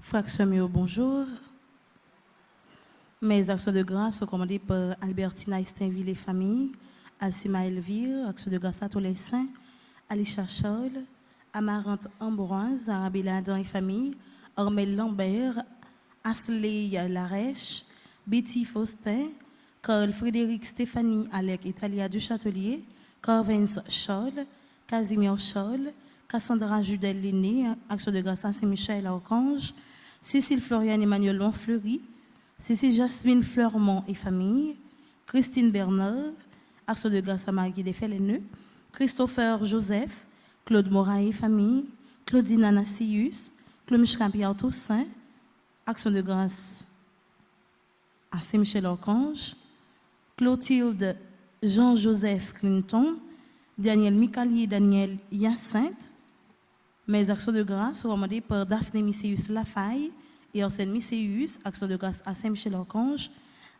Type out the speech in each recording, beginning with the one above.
Fraction Mio, bonjour. Mes actions de grâce sont commandées par Albertina Estinville et famille, Alcima Elvire, actions de grâce à tous les saints, Alicia Charles, Amarante Ambroise, Arabella Adam et famille, Ormel Lambert, Asley Larèche, Betty Faustin, Carl Frédéric Stéphanie Alec Italia du Châtelier, Carvens Charles, Casimir Charles, Cassandra Judel Lenné, action de grâce à Saint-Michel Archange, Cécile Floriane Emmanuel Montfleury, Cécile Jasmine Fleurmont et famille, Christine Bernard, action de grâce à Marie Desféléneux, Christopher Joseph, Claude Morin et famille, Claudine Anassius, Claude Pierre Toussaint, action de grâce à Saint-Michel Archange, Clotilde Jean-Joseph Clinton, Daniel Micalier, Daniel Hyacinthe. Mes actions de grâce sont recommandées par Daphné Misséus Lafaille et Arsène Misséus, actions de grâce à Saint-Michel-Archange,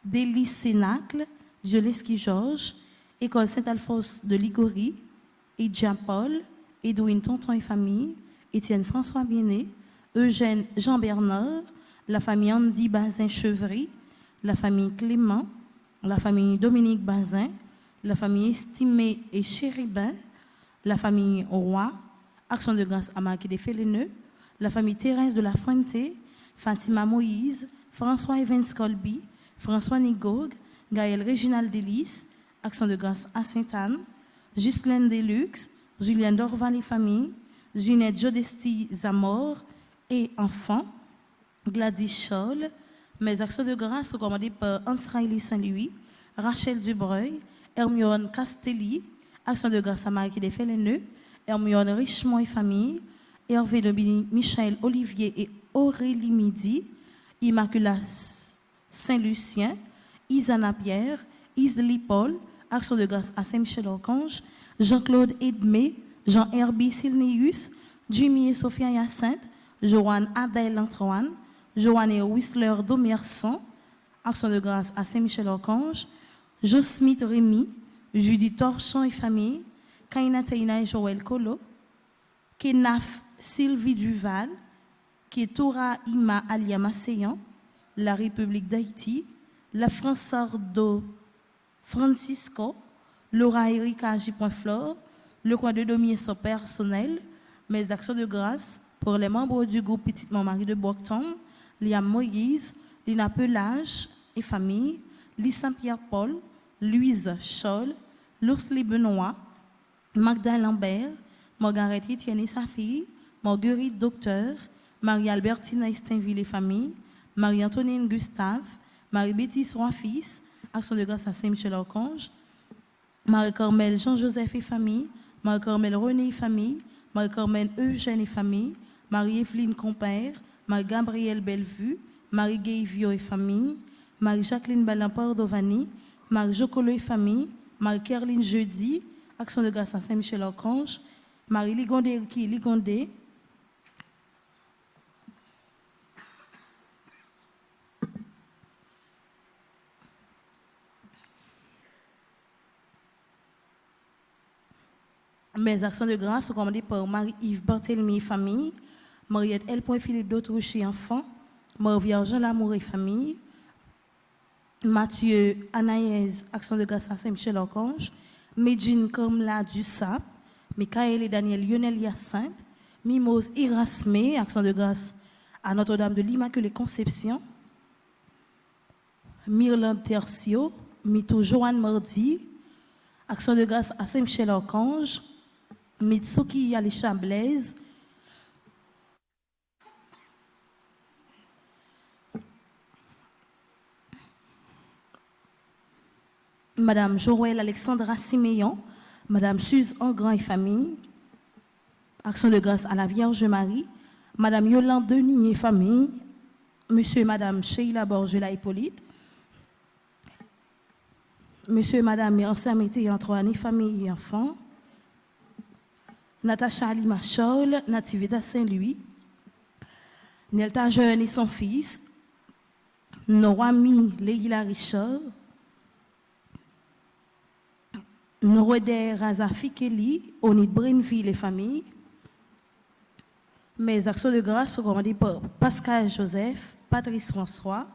Délice Sénacle, Joleski Georges, École Saint-Alphonse de Ligorie, Edja Paul, Edwin Tonton et famille, Étienne François Bienet, Eugène Jean-Bernard, la famille Andy Bazin-Chevry, la famille Clément, la famille Dominique Bazin, la famille Estimée et Chéribin, la famille Roy, action de grâce à Marquis des Féléneux, la famille Thérèse de la Fuente, Fatima Moïse, François Evans Colby, François Nigogue, Gaël Réginald Delis, action de grâce à Sainte-Anne, Ghislaine Deluxe, Julien Dorval et famille, Ginette Jodesti Zamor et enfants, Gladys Scholl. Mes actions de grâce sont commandées par Hans Riley Saint-Louis, Rachel Dubreuil, Hermione Castelli, action de grâce à Marquis des Féléneux, Hermione Richemont et famille, Hervé de Michel Olivier et Aurélie Midi, Immaculata Saint-Lucien, Isana Pierre, Isli Paul, action de grâce à Saint-Michel-Archange, Jean-Claude Edmé, Jean-Herbie Silneus, Jimmy et Sophia Hyacinthe, Joanne Adèle Antoine, Joanne et Whistler Domersan, action de grâce à Saint-Michel-Archange, Josmith Rémy, Judith Torchon et famille, Kaina Teina et Joël Colo, Kenaf Sylvie Duval, Ketora Ima Alia Masséan, la République d'Haïti, la France Sardo Francisco, Laura Erika J. Flore, le coin de Domier son personnel, mes actions de grâce pour les membres du groupe Petite Marie de Brockton, Liam Moïse, Lina Pelage et famille, Lisa Pierre-Paul, Louise Scholl, Lursly Benoît, Magda Lambert, Margaret Etienne et sa fille, Marguerite Docteur, Marie-Albertine Estinville et famille, Marie-Antonine Gustave, Marie-Bétis Roy-Fils, action de grâce à Saint-Michel-Archange, Marie-Carmel Jean-Joseph et famille, Marie-Carmel René et famille, Marie-Carmel Eugène et famille, Marie-Evelyne Compère, Marie-Gabrielle Bellevue, Marie-Guévio et famille, Marie-Jacqueline Balampard Dovani, Marie-Jocolo et famille, Marie-Kerline Jeudi, action de grâce à Saint-Michel-Archange, Marie-Ligondé qui Ligondé, mes actions de grâce sont commandées par Marie-Yves Barthélemy et famille, Mariette L. Philippe d'Autruche et enfants, Marie-Vierge Jean Lamour et famille, Mathieu Anaïs, action de grâce à Saint-Michel-Archange, Medjine Kamla Dussap, Michael et Daniel Lionel Hyacinthe, Mimose Erasmé, action de grâce à Notre-Dame de l'Immaculée Conception, Myrland Tercio, Mito Joanne Mardi, action de grâce à Saint-Michel-Archange, Mitsuki Alisha Blaise, Madame Joël Alexandra Siméon, Madame Suze Engrand et famille, action de grâce à la Vierge Marie, Madame Yolande Denis et famille, Monsieur et Madame Sheila Borgela Hippolyte, Monsieur et Madame Mérance Mété Antoine et famille et enfants, Natacha Ali Machol, Nativita Saint-Louis, Nelta Jeune et son fils, Norami Leila Richard, Norweder Razafi Kelly, Onid Brinville et famille. Mes actions de grâce sont commandées par Pascal Joseph, Patrice François,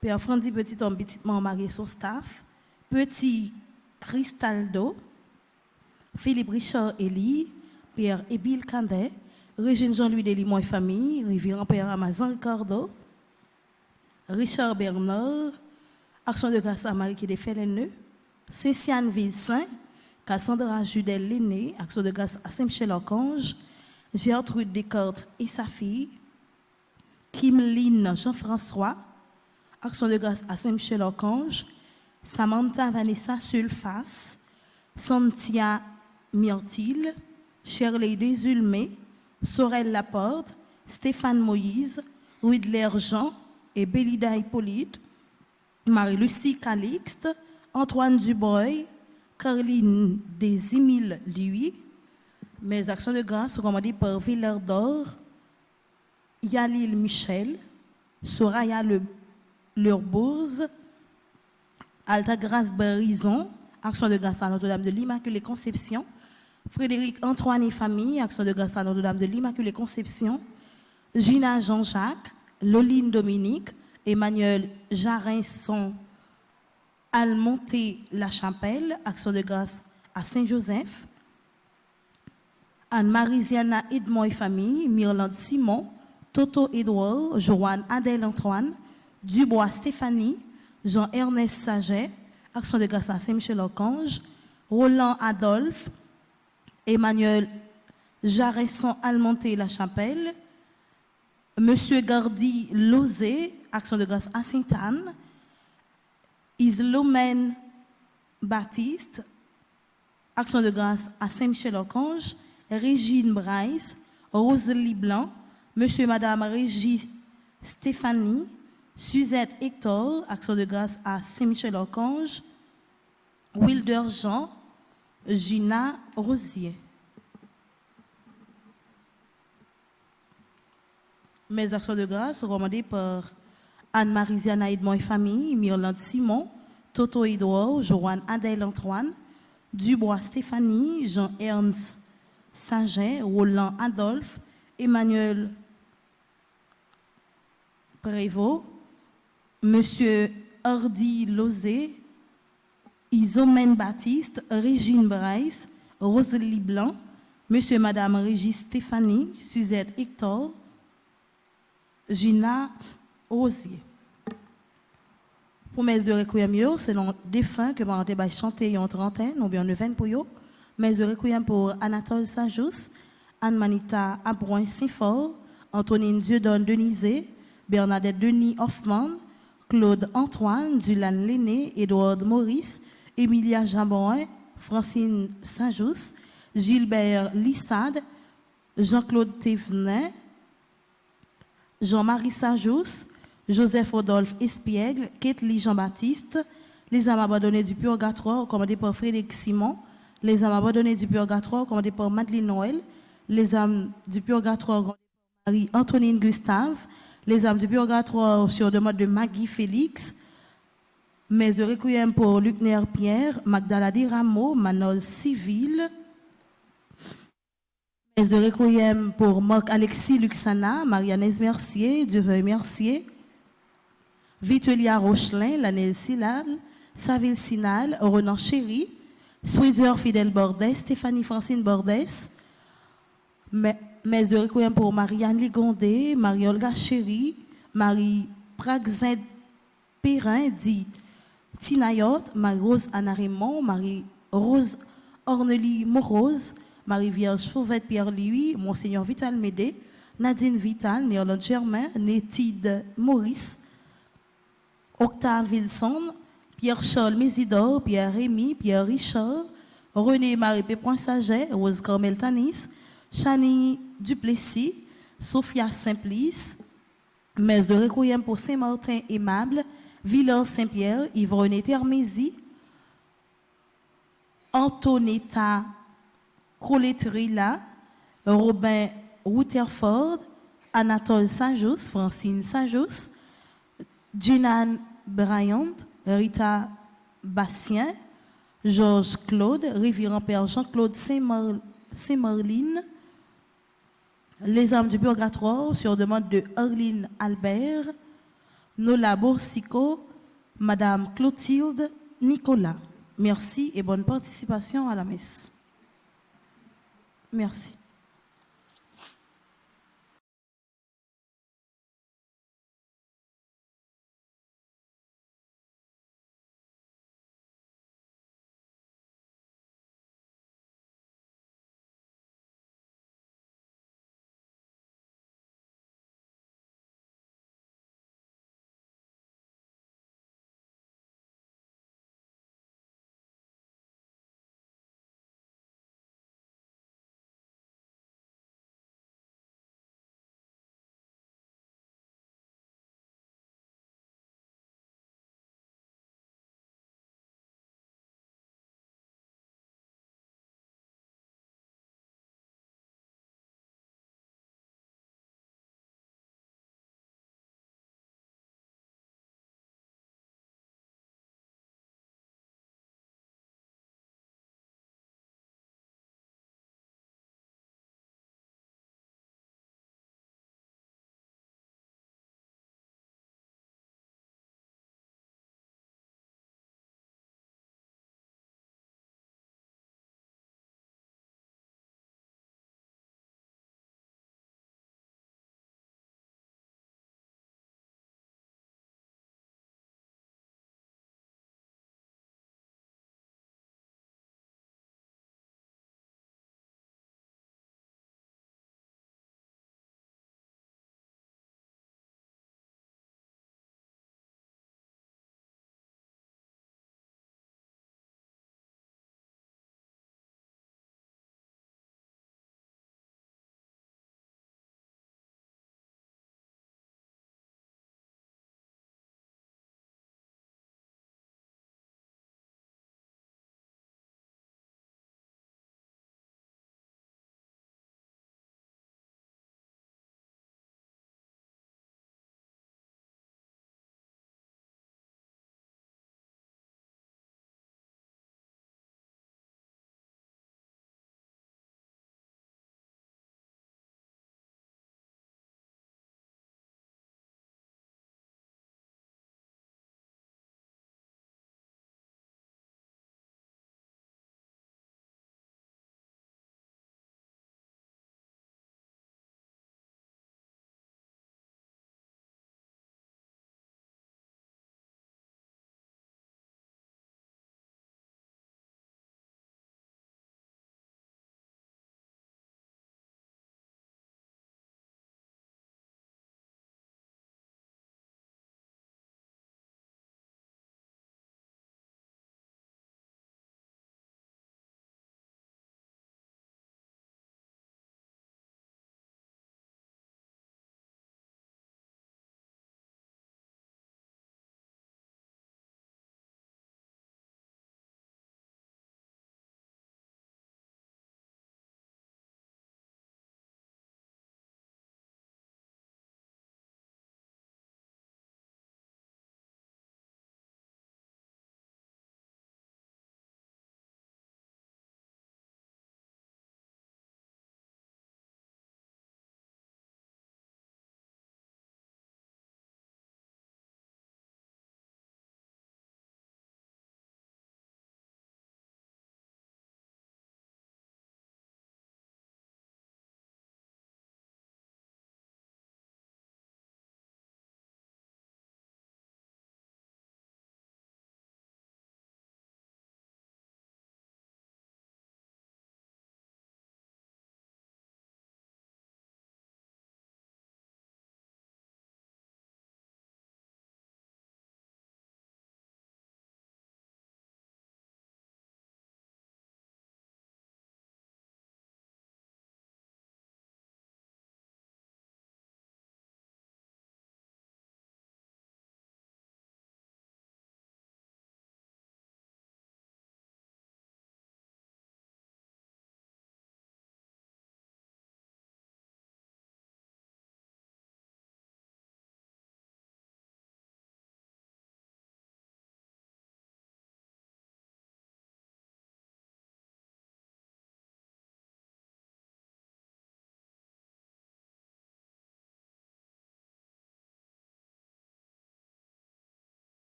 Père Frandy Petit Homme Petitement marié son staff, Petit Cristaldo, Philippe Richard Elie, Père Ébil Candet, Régine Jean-Louis Delimont et famille, Révérend Père Amazon Ricardo, Richard Bernard, action de grâce à Marie qui défait les nœuds, Céciane Vilsaint, Cassandra Judel Léné, action de grâce à Saint-Michel-Archange, Gertrude Descartes et sa fille, Kimline Jean-François, action de grâce à Saint-Michel-Archange, Samantha Vanessa Sulfas, Santia Myrtille, Shirley Desulmé, Sorel Laporte, Stéphane Moïse, Widler Jean et Bélida Hippolyte, Marie-Lucie Calixte, Antoine Dubois, Caroline Desimile Louis. Mes actions de grâce sont commandées par Villers d'Or, Yalil Michel, Soraya Lurbourz, Alta Grâce Barison, action de grâce à Notre-Dame de l'Immaculée Conception, Frédéric Antoine et famille, action de grâce à Notre-Dame de l'Immaculée Conception, Gina Jean-Jacques, Loline Dominique, Emmanuel Jarinson, Almonté La Chapelle, action de grâce à Saint-Joseph, Anne-Marisiana Edmond et famille, Myrlande Simon, Toto Edouard, Joanne Adèle Antoine, Dubois Stéphanie, Jean-Ernest Saget, action de grâce à Saint-Michel-Archange, Roland Adolphe, Emmanuel Jaresson Almonté La Chapelle, Monsieur Gardy Lozé, action de grâce à Sainte-Anne, Islomène Baptiste, action de grâce à Saint-Michel-Archange, Régine Bryce, Rosalie Blanc, Monsieur et Madame Régie Stéphanie, Suzette Hector, action de grâce à Saint-Michel-Archange, Wilder Jean, Gina Rosier. Mes actions de grâce sont commandées par Anne-Marie Ziana Edmond et famille, Myrlande Simon, Toto Edouard, Joanne Adèle Antoine, Dubois Stéphanie, Jean-Ernst Saget, Roland Adolphe, Emmanuel Prévost, Monsieur Hardy Lozé, Isomène Baptiste, Régine Bryce, Rosalie Blanc, Monsieur et Madame Régis Stéphanie, Suzette Hector, Gina Rosier. Pour mes de requiem, c'est non défunt que m'a été chanté en trentaine, ou bien 20 pour eux. Mes de requiem pour Anatole Sajous, Anne-Manita Abrouin Saint-Fort, Antonine Dieudonne Denizé, Bernadette Denis Hoffman, Claude Antoine, Dulan Lenné, Edouard Maurice, Emilia Jambouin, Francine Sajous, Gilbert Lissade, Jean-Claude Thévenin, Jean-Marie Sajous, Joseph Rodolphe Espiègle, Ketli Jean-Baptiste, les âmes abandonnées du purgatoire, commandées par Frédéric Simon, les âmes abandonnées du purgatoire, commandées par Madeleine Noël, les âmes du purgatoire, commandées par Marie-Antonine Gustave, les âmes du purgatoire sur demande de Maggie Félix, mais de requiem pour Lucner Pierre, Magdala Di Rameau, Manol Civil, mais de requiem pour Marc Alexis Luxana, Marianne Mercier, Dieu Mercier, Vitelia Rochelin, Lanel Silal, Saville Sinal, Renan Chéry, Sweezer Fidèle Bordès, Stéphanie Francine Bordès, mais de requiem pour Marianne Ligondé, Marie-Olga Chéry, Marie Praxin Perrin, dit Tinayot, Marie-Rose Anna Raymond, Marie-Rose Ornelie Morose, Marie-Vierge Fauvette Pierre-Louis, Monseigneur Vital Médé, Nadine Vital, Néerland Germain, Nétide Maurice, Octave Wilson, Pierre-Charles Mésidor, Pierre-Rémy, Pierre-Richard, René-Marie Pépin-Saget, Rose Carmel Tanis, Chani Duplessis, Sophia Simplice, Messe de requiem pour Saint-Martin Aimable, Villers Saint-Pierre, Yves-René Termézy, Antonetta Coletrilla, Robin Rutherford, Anatole Sajous, Francine Sajous, Jinan Bryant, Rita Bastien, Georges Claude, Révérend Père Jean-Claude Saint-Marline, les âmes du purgatoire sur demande de Arline Albert, Nola Borsico, Madame Clotilde Nicolas. Merci et bonne participation à la messe. Merci.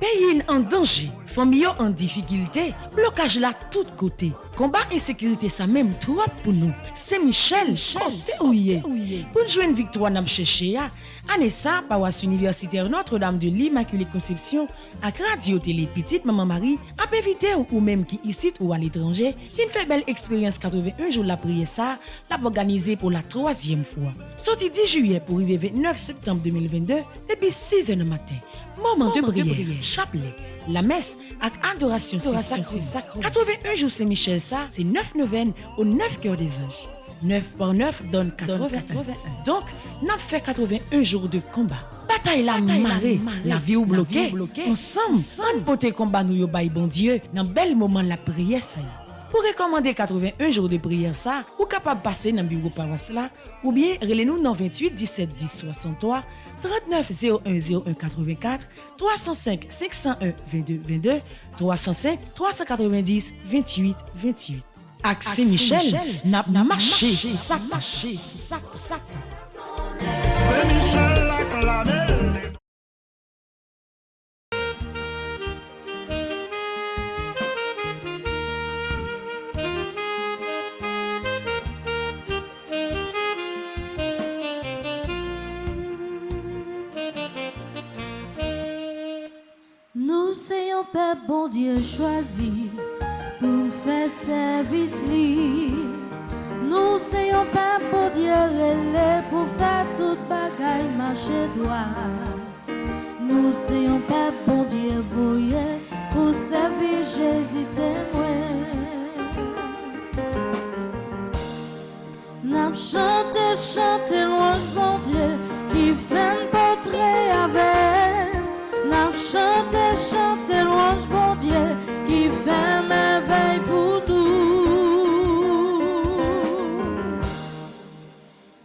Pays en danger, famille en difficulté, blocage là tout côté. Combat insécurité ça même trop pour nous. C'est Michel, côté ouillé. Pour jouer une victoire n'a cherché ya. Année ça, paroisse universitaire Notre-Dame de l'Immaculée Conception, à radio télé petite maman Marie, a évité ou même qui ici ou à l'étranger, une fait belle expérience 81 jours la prière ça, l'a organisé pour la 3e fois. Sorti 10 juillet pour arriver 29 septembre 2022, depuis 6h du matin. Moment de prière, chapelet, la messe avec adoration sacrée. 81 jours Saint-Michel ça, c'est 9 neuvaines au 9 cœurs des anges. 9 par 9 donne 81. Donc, n'a fait 81 jours de combat. Bataille la marée, la vie ou bloquée. Ensemble, on pote combat nous yo bay bon Dieu dans bel moment la prière ça. Pour recommander 81 jours de prière ça, ou capable passer dans bureau paroisse là, ou bien relez-nous dans 28 17 10 63 39 01 01 84 305 501 22 22 305 390 28 28. Axé Michel n'a marché sur ça. Saint-Michel acclamé. Nous soyons peuple bon Dieu choisi pour faire service li. Nous soyons peuple bon Dieu relais pour faire toute bagaille marcher droit. Nous soyons peuple bon Dieu voyé pour servir Jésus témoin. N'a chanté louange bon Dieu qui fait un portrait avec. N'a chanté louange bon Dieu qui fait merveille pour nous.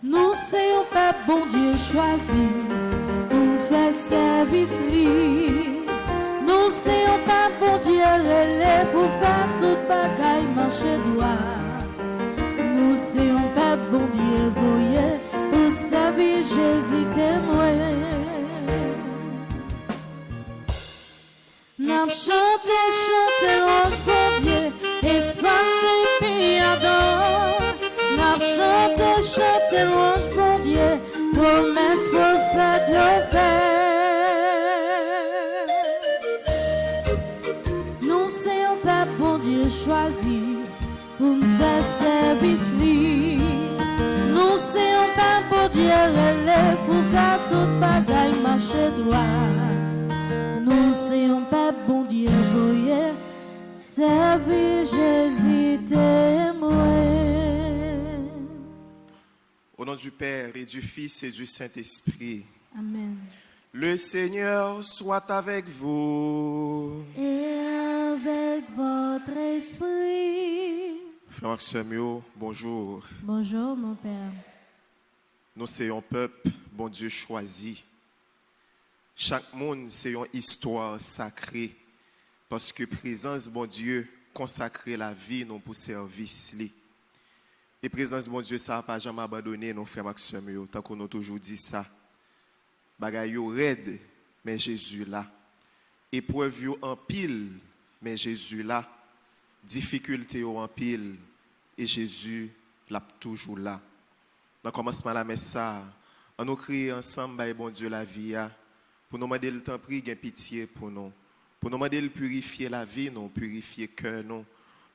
Nous soyons peuple bon Dieu choisi pour faire service li. Nous soyons peuple bon Dieu relais pour faire toute bagaille marcher droit. Nous soyons peuple bon Dieu voyé pour servir Jésus témoin. N'a chanté louange bon Dieu, Espagne pays adore. N'a chanté louange bon Dieu, promesse prophète yo fait. Nous soyons peuple bon Dieu choisi pour me faire service li. Nous soyons peuple bon Dieu relais pour faire toute bagaille marcher droit. Nous soyons peuple bon Dieu voyé, servir Jésus témoin. Au nom du Père et du Fils et du Saint-Esprit. Amen. Le Seigneur soit avec vous. Et avec votre esprit. Frère Maxime, bonjour. Bonjour mon Père. Nous soyons peuple, bon Dieu choisi. Chaque monde, c'est une histoire sacrée. Parce que présence, bon Dieu, consacrer la vie, non pour service. Et présence, bon Dieu, ça n'a pas jamais abandonné, nos frères Maxime, tant qu'on a toujours dit ça. Bagay yo raide, mais Jésus là. Épreuve yo en pile, mais Jésus là. Difficulté yo en pile, et Jésus là toujours là. Dans le commencement de la messe, on nous crie ensemble, bah, bon Dieu, la vie. Pour nous demander le temps, prier, pitié pour nous. Pour nous demander de purifier la vie, nous, purifier le cœur, nous.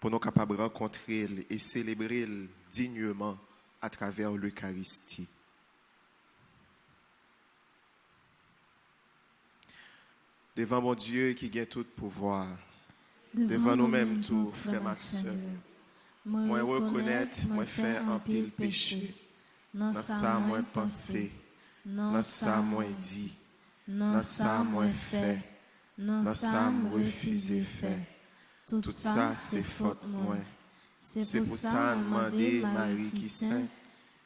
Pour nous capables de rencontrer et célébrer dignement à travers l'Eucharistie. Devant mon Dieu qui gagne tout pouvoir, devant nous-mêmes tous, frères ma soeur, moi reconnaître, moi faire un pile péché, dans ça moi penser, dans ça moi dit, dans ça moi fait, dans ça moi refuser faire. Tout ça c'est faute moi. C'est pour ça demander Marie qui sainte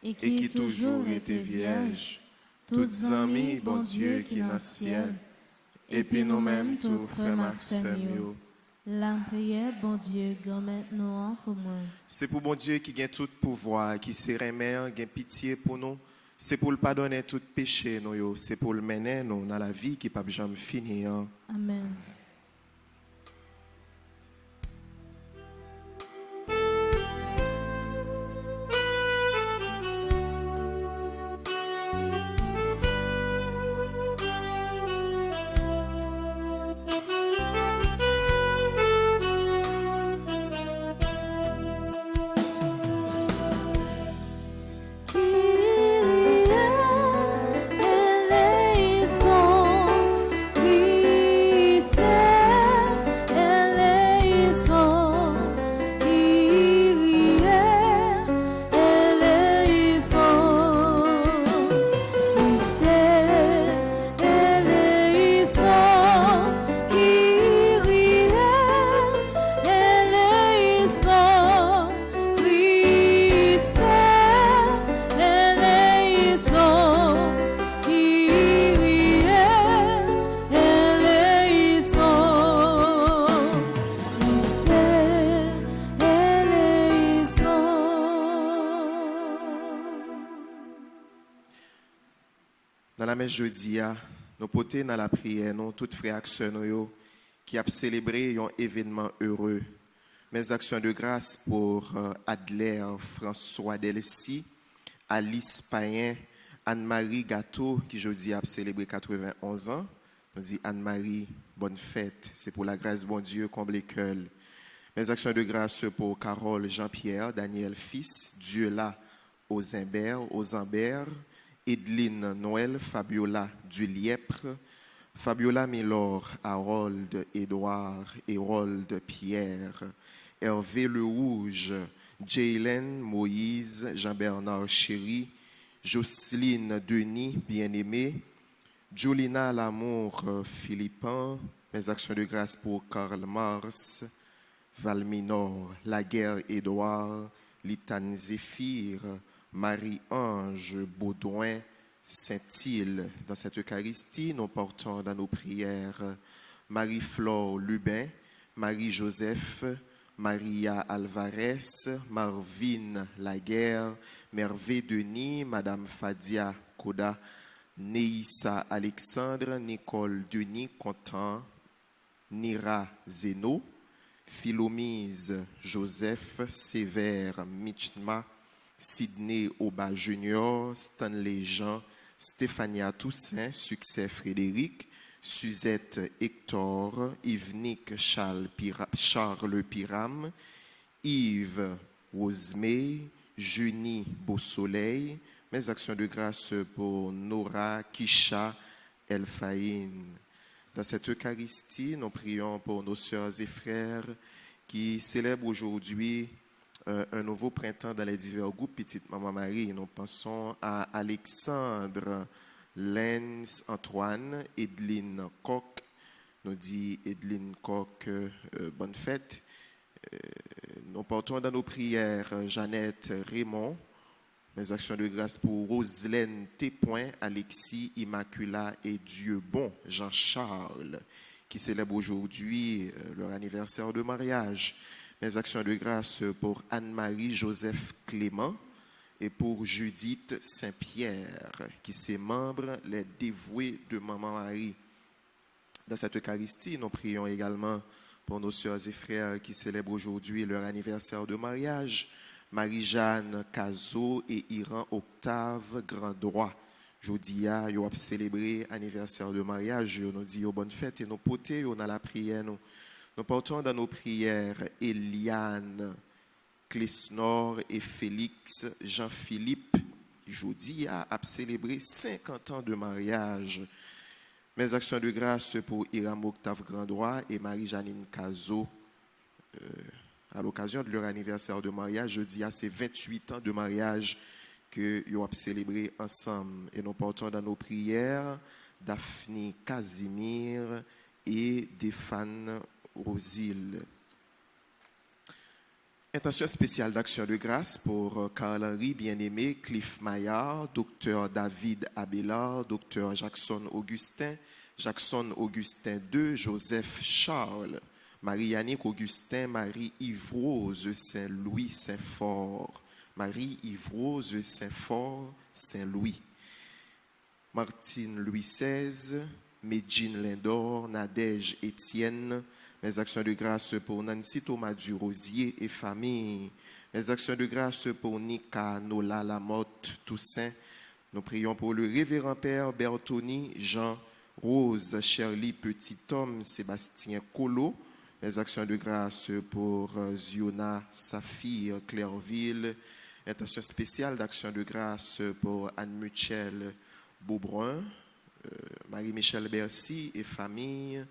et qui toujours était vierge, toutes amies bon Dieu qui dans le ciel. Et puis nous-mêmes, tous frères ma soeur, la prière, bon Dieu, grand-mère nous pour moi. C'est pour bon Dieu qui gagne tout pouvoir, qui serait mère, qui a pitié pour nous. C'est pour le pardonner tout péché, nous, yo. C'est pour le mener nous dans la vie qui pas jamais finir. Amen. Dans la messe jeudi, nous portons dans la prière, nous, toutes frères et sœurs, qui ont célébré un événement heureux. Mes actions de grâce pour Adler François Delcy, Alice Payen, Anne-Marie Gâteau, qui jeudi a célébré 91 ans. Nous dit Anne-Marie, bonne fête. C'est pour la grâce, bon Dieu, comble cœur. Mes actions de grâce pour Carole Jean-Pierre, Daniel Fils, Dieu là, aux Ambert, Edline Noël, Fabiola Dulièpre, Fabiola Milor, Harold Édouard, Hérold Pierre, Hervé Le Rouge, Jaylen Moïse, Jean-Bernard Chéry, Jocelyne Denis, bien-aimé, Jolina Lamour Philippin, mes actions de grâce pour Karl Mars, Valminor, Laguerre Édouard, Litane Zéphir, Marie-Ange Baudouin, Saint-Île. Dans cette Eucharistie, nous portons dans nos prières Marie-Flore Lubin, Marie-Joseph, Maria Alvarez, Marvine Laguerre, Mervé Denis, Madame Fadia Koda, Neissa Alexandre, Nicole Denis Contant, Nira Zeno, Philomise Joseph, Sévère Michma, Sidney Oba Junior, Stanley Jean, Stéphania Toussaint, Succès Frédéric, Suzette Hector, Yves-Nic Charles Piram, Yves Rosemay, Junie Beausoleil, mes actions de grâce pour Nora Kisha Elfaïn. Dans cette Eucharistie, nous prions pour nos sœurs et frères qui célèbrent aujourd'hui un nouveau printemps dans les divers groupes Petite Maman Marie. Nous pensons à Alexandre, Lenz, Antoine, Edline Koch. Nous dit Edline Koch, bonne fête. Nous portons dans nos prières Jeannette Raymond. Mes actions de grâce pour Roselaine Tépoin, Alexis, Immacula et Dieu bon, Jean-Charles, qui célèbrent aujourd'hui leur anniversaire de mariage. Mes actions de grâce pour Anne-Marie Joseph Clément et pour Judith Saint-Pierre, qui sont membres, les dévoués de Maman Marie. Dans cette Eucharistie, nous prions également pour nos sœurs et frères qui célèbrent aujourd'hui leur anniversaire de mariage. Marie-Jeanne Cazot et Iran Octave Grand-Droit. Jeudi, ils ont célébré l'anniversaire de mariage. Nous disons bonne fête et nous potés dans la prière. Nous portons dans nos prières Eliane, Clesnor et Félix Jean-Philippe. Jeudi a célébré 50 ans de mariage. Mes actions de grâce pour Iram Octave Grand-Droit et Marie-Janine Cazot. À l'occasion de leur anniversaire de mariage, jeudi, c'est 28 ans de mariage que ils ont célébré ensemble. Et nous portons dans nos prières Daphne Casimir et Déphane Rosile. Intention spéciale d'action de grâce pour Carl-Henri Bien-Aimé, Cliff Maillard, Dr David Abélard, Dr Jackson Augustin II, Joseph Charles, Marie-Yannick Augustin, Marie-Yvrose Saint-Louis Saint-Fort, Marie-Yvrose Saint-Fort Saint-Louis. Martine Louis XVI, Medjine Lindor, Nadège Étienne. Mes actions de grâce pour Nancy Thomas Durosier et famille. Mes actions de grâce pour Nika Nola Lamotte Toussaint. Nous prions pour le révérend Père Bertoni, Jean, Rose, Shirley Petit-Homme, Sébastien Colo. Mes actions de grâce pour Ziona, Saphir, Clairville. Intention spéciale d'action de grâce pour Anne-Michel Beaubrun, Marie-Michel Bercy et famille.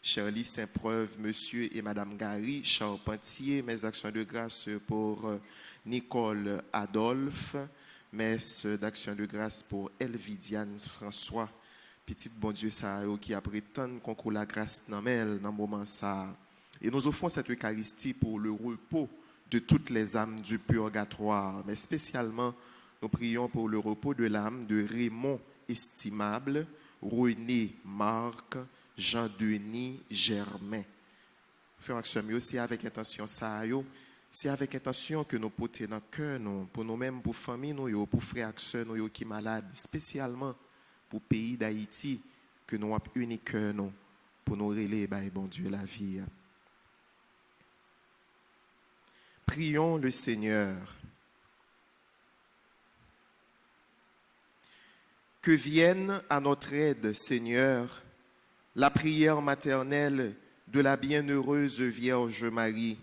Shirley Saint-Preuve, Monsieur et Madame Gary Charpentier. Mes actions de grâce pour Nicole Adolphe. Messe d'action de grâce pour Elvidiane François. Petite bon Dieu ça qui a prétendu qu'on la grâce dans le moment ça. Et nous offrons cette Eucharistie pour le repos de toutes les âmes du purgatoire. Mais spécialement, nous prions pour le repos de l'âme de Raymond Estimable, René Marc, Jean-Denis Germain. Faire action aussi avec intention ça. C'est avec intention que nous portons dans le cœur, pour nous-mêmes, pour famille, pour frères et sœurs qui sont malades, spécialement pour le pays d'Haïti, que nous avons uni cœur pour nous relayer, bon Dieu, la vie. Prions le Seigneur. Que vienne à notre aide, Seigneur, la prière maternelle de la bienheureuse Vierge Marie,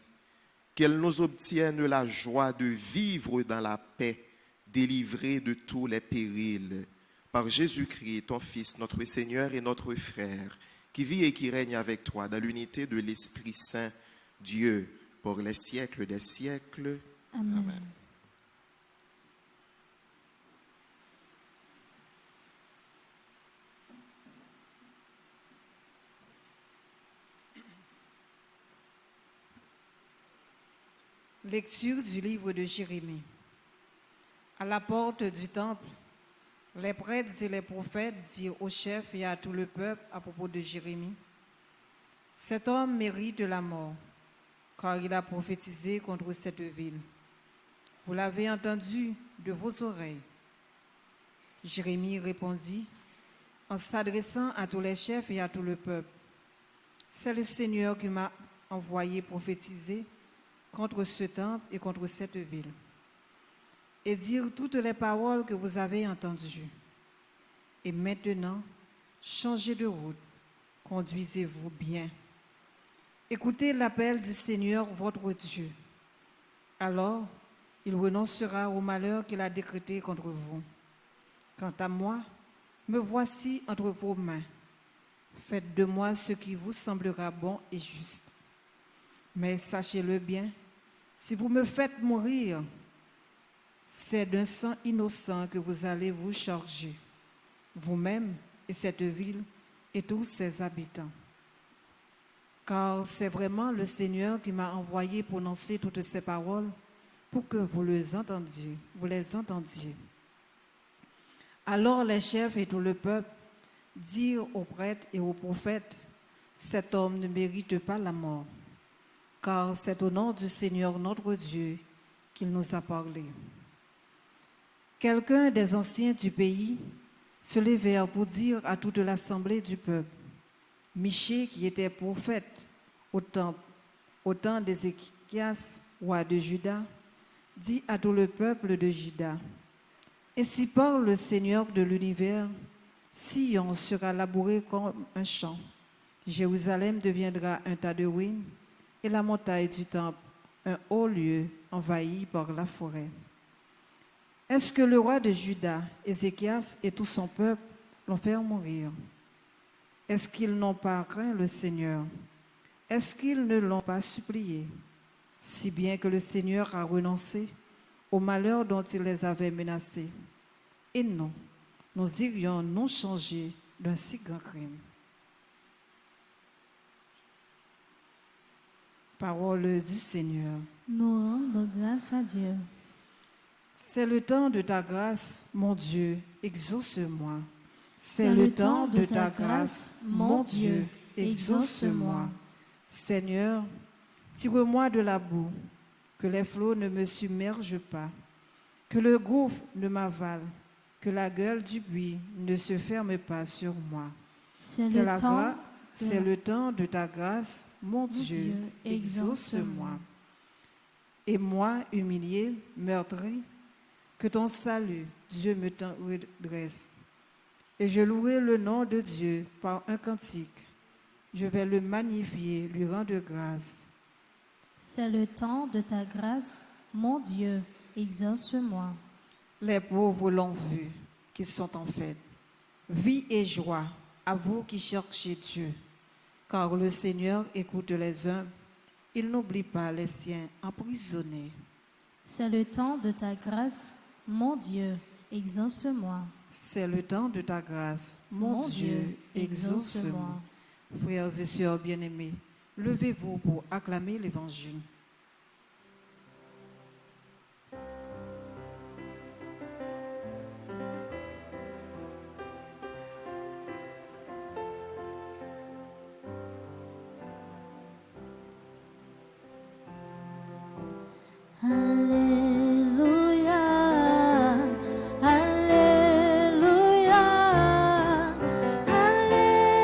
qu'elle nous obtienne la joie de vivre dans la paix, délivrée de tous les périls. Par Jésus-Christ, ton Fils, notre Seigneur et notre frère, qui vit et qui règne avec toi dans l'unité de l'Esprit Saint, Dieu, pour les siècles des siècles. Amen. Amen. Lecture du livre de Jérémie. À la porte du temple, les prêtres et les prophètes dirent aux chefs et à tout le peuple à propos de Jérémie: cet homme mérite la mort, car il a prophétisé contre cette ville. Vous l'avez entendu de vos oreilles. Jérémie répondit en s'adressant à tous les chefs et à tout le peuple: c'est le Seigneur qui m'a envoyé prophétiser contre ce temple et contre cette ville, et dire toutes les paroles que vous avez entendues. Et maintenant, changez de route, conduisez-vous bien. Écoutez l'appel du Seigneur votre Dieu. Alors, il renoncera au malheur qu'il a décrété contre vous. Quant à moi, me voici entre vos mains. Faites de moi ce qui vous semblera bon et juste. Mais sachez-le bien, si vous me faites mourir, c'est d'un sang innocent que vous allez vous charger, vous-même et cette ville et tous ses habitants. Car c'est vraiment le Seigneur qui m'a envoyé prononcer toutes ces paroles pour que vous les entendiez. Alors les chefs et tout le peuple dirent aux prêtres et aux prophètes: cet homme ne mérite pas la mort, car c'est au nom du Seigneur notre Dieu qu'il nous a parlé. Quelqu'un des anciens du pays se levèrent pour dire à toute l'assemblée du peuple: Michée, qui était prophète au temps d'Ézéchias, roi de Juda, dit à tout le peuple de Juda: ainsi parle le Seigneur de l'univers, Sion sera labouré comme un champ, Jérusalem deviendra un tas de ruines, et la montagne du temple un haut lieu envahi par la forêt. Est-ce que le roi de Juda, Ézéchias, et tout son peuple l'ont fait mourir? Est-ce qu'ils n'ont pas craint le Seigneur? Est-ce qu'ils ne l'ont pas supplié? Si bien que le Seigneur a renoncé au malheur dont il les avait menacés. Et non, nous irions nous changer d'un si grand crime. Parole du Seigneur. Nous rendons grâce à Dieu. C'est le temps de ta grâce, mon Dieu, exauce-moi. C'est le temps de ta grâce, mon Dieu, exauce-moi. Seigneur, tire-moi de la boue, que les flots ne me submergent pas, que le gouffre ne m'avale, que la gueule du buis ne se ferme pas sur moi. C'est C'est le temps c'est le temps de ta grâce, mon Dieu, Dieu, exauce-moi. Et moi, humilié, meurtri, que ton salut, Dieu, me t'en redresse. Et je louerai le nom de Dieu par un cantique. Je vais le magnifier, lui rendre grâce. C'est le temps de ta grâce, mon Dieu, exauce-moi. Les pauvres l'ont vu, qui sont en fête. Vie et joie à vous qui cherchez Dieu, car le Seigneur écoute les humbles, il n'oublie pas les siens emprisonnés. C'est le temps de ta grâce, mon Dieu, exauce-moi. C'est le temps de ta grâce, mon Dieu, exauce-moi. Frères et sœurs bien-aimés, levez-vous pour acclamer l'Évangile. Alléluia, Alléluia, Alléluia.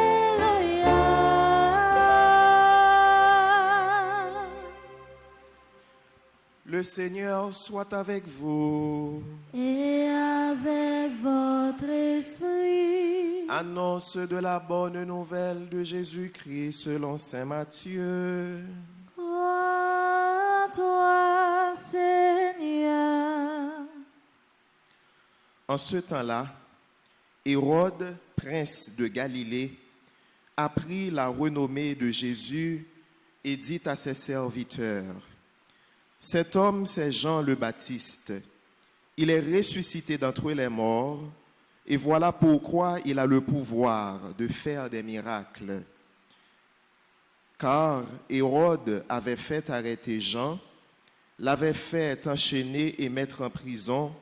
Le Seigneur soit avec vous. Et avec votre esprit. Annonce de la bonne nouvelle de Jésus-Christ selon saint Matthieu. Gloire à toi, Seigneur. En ce temps-là, Hérode, prince de Galilée, apprit la renommée de Jésus et dit à ses serviteurs: cet homme, c'est Jean le Baptiste. Il est ressuscité d'entre les morts, et voilà pourquoi il a le pouvoir de faire des miracles. Car Hérode avait fait arrêter Jean, l'avait fait enchaîner et mettre en prison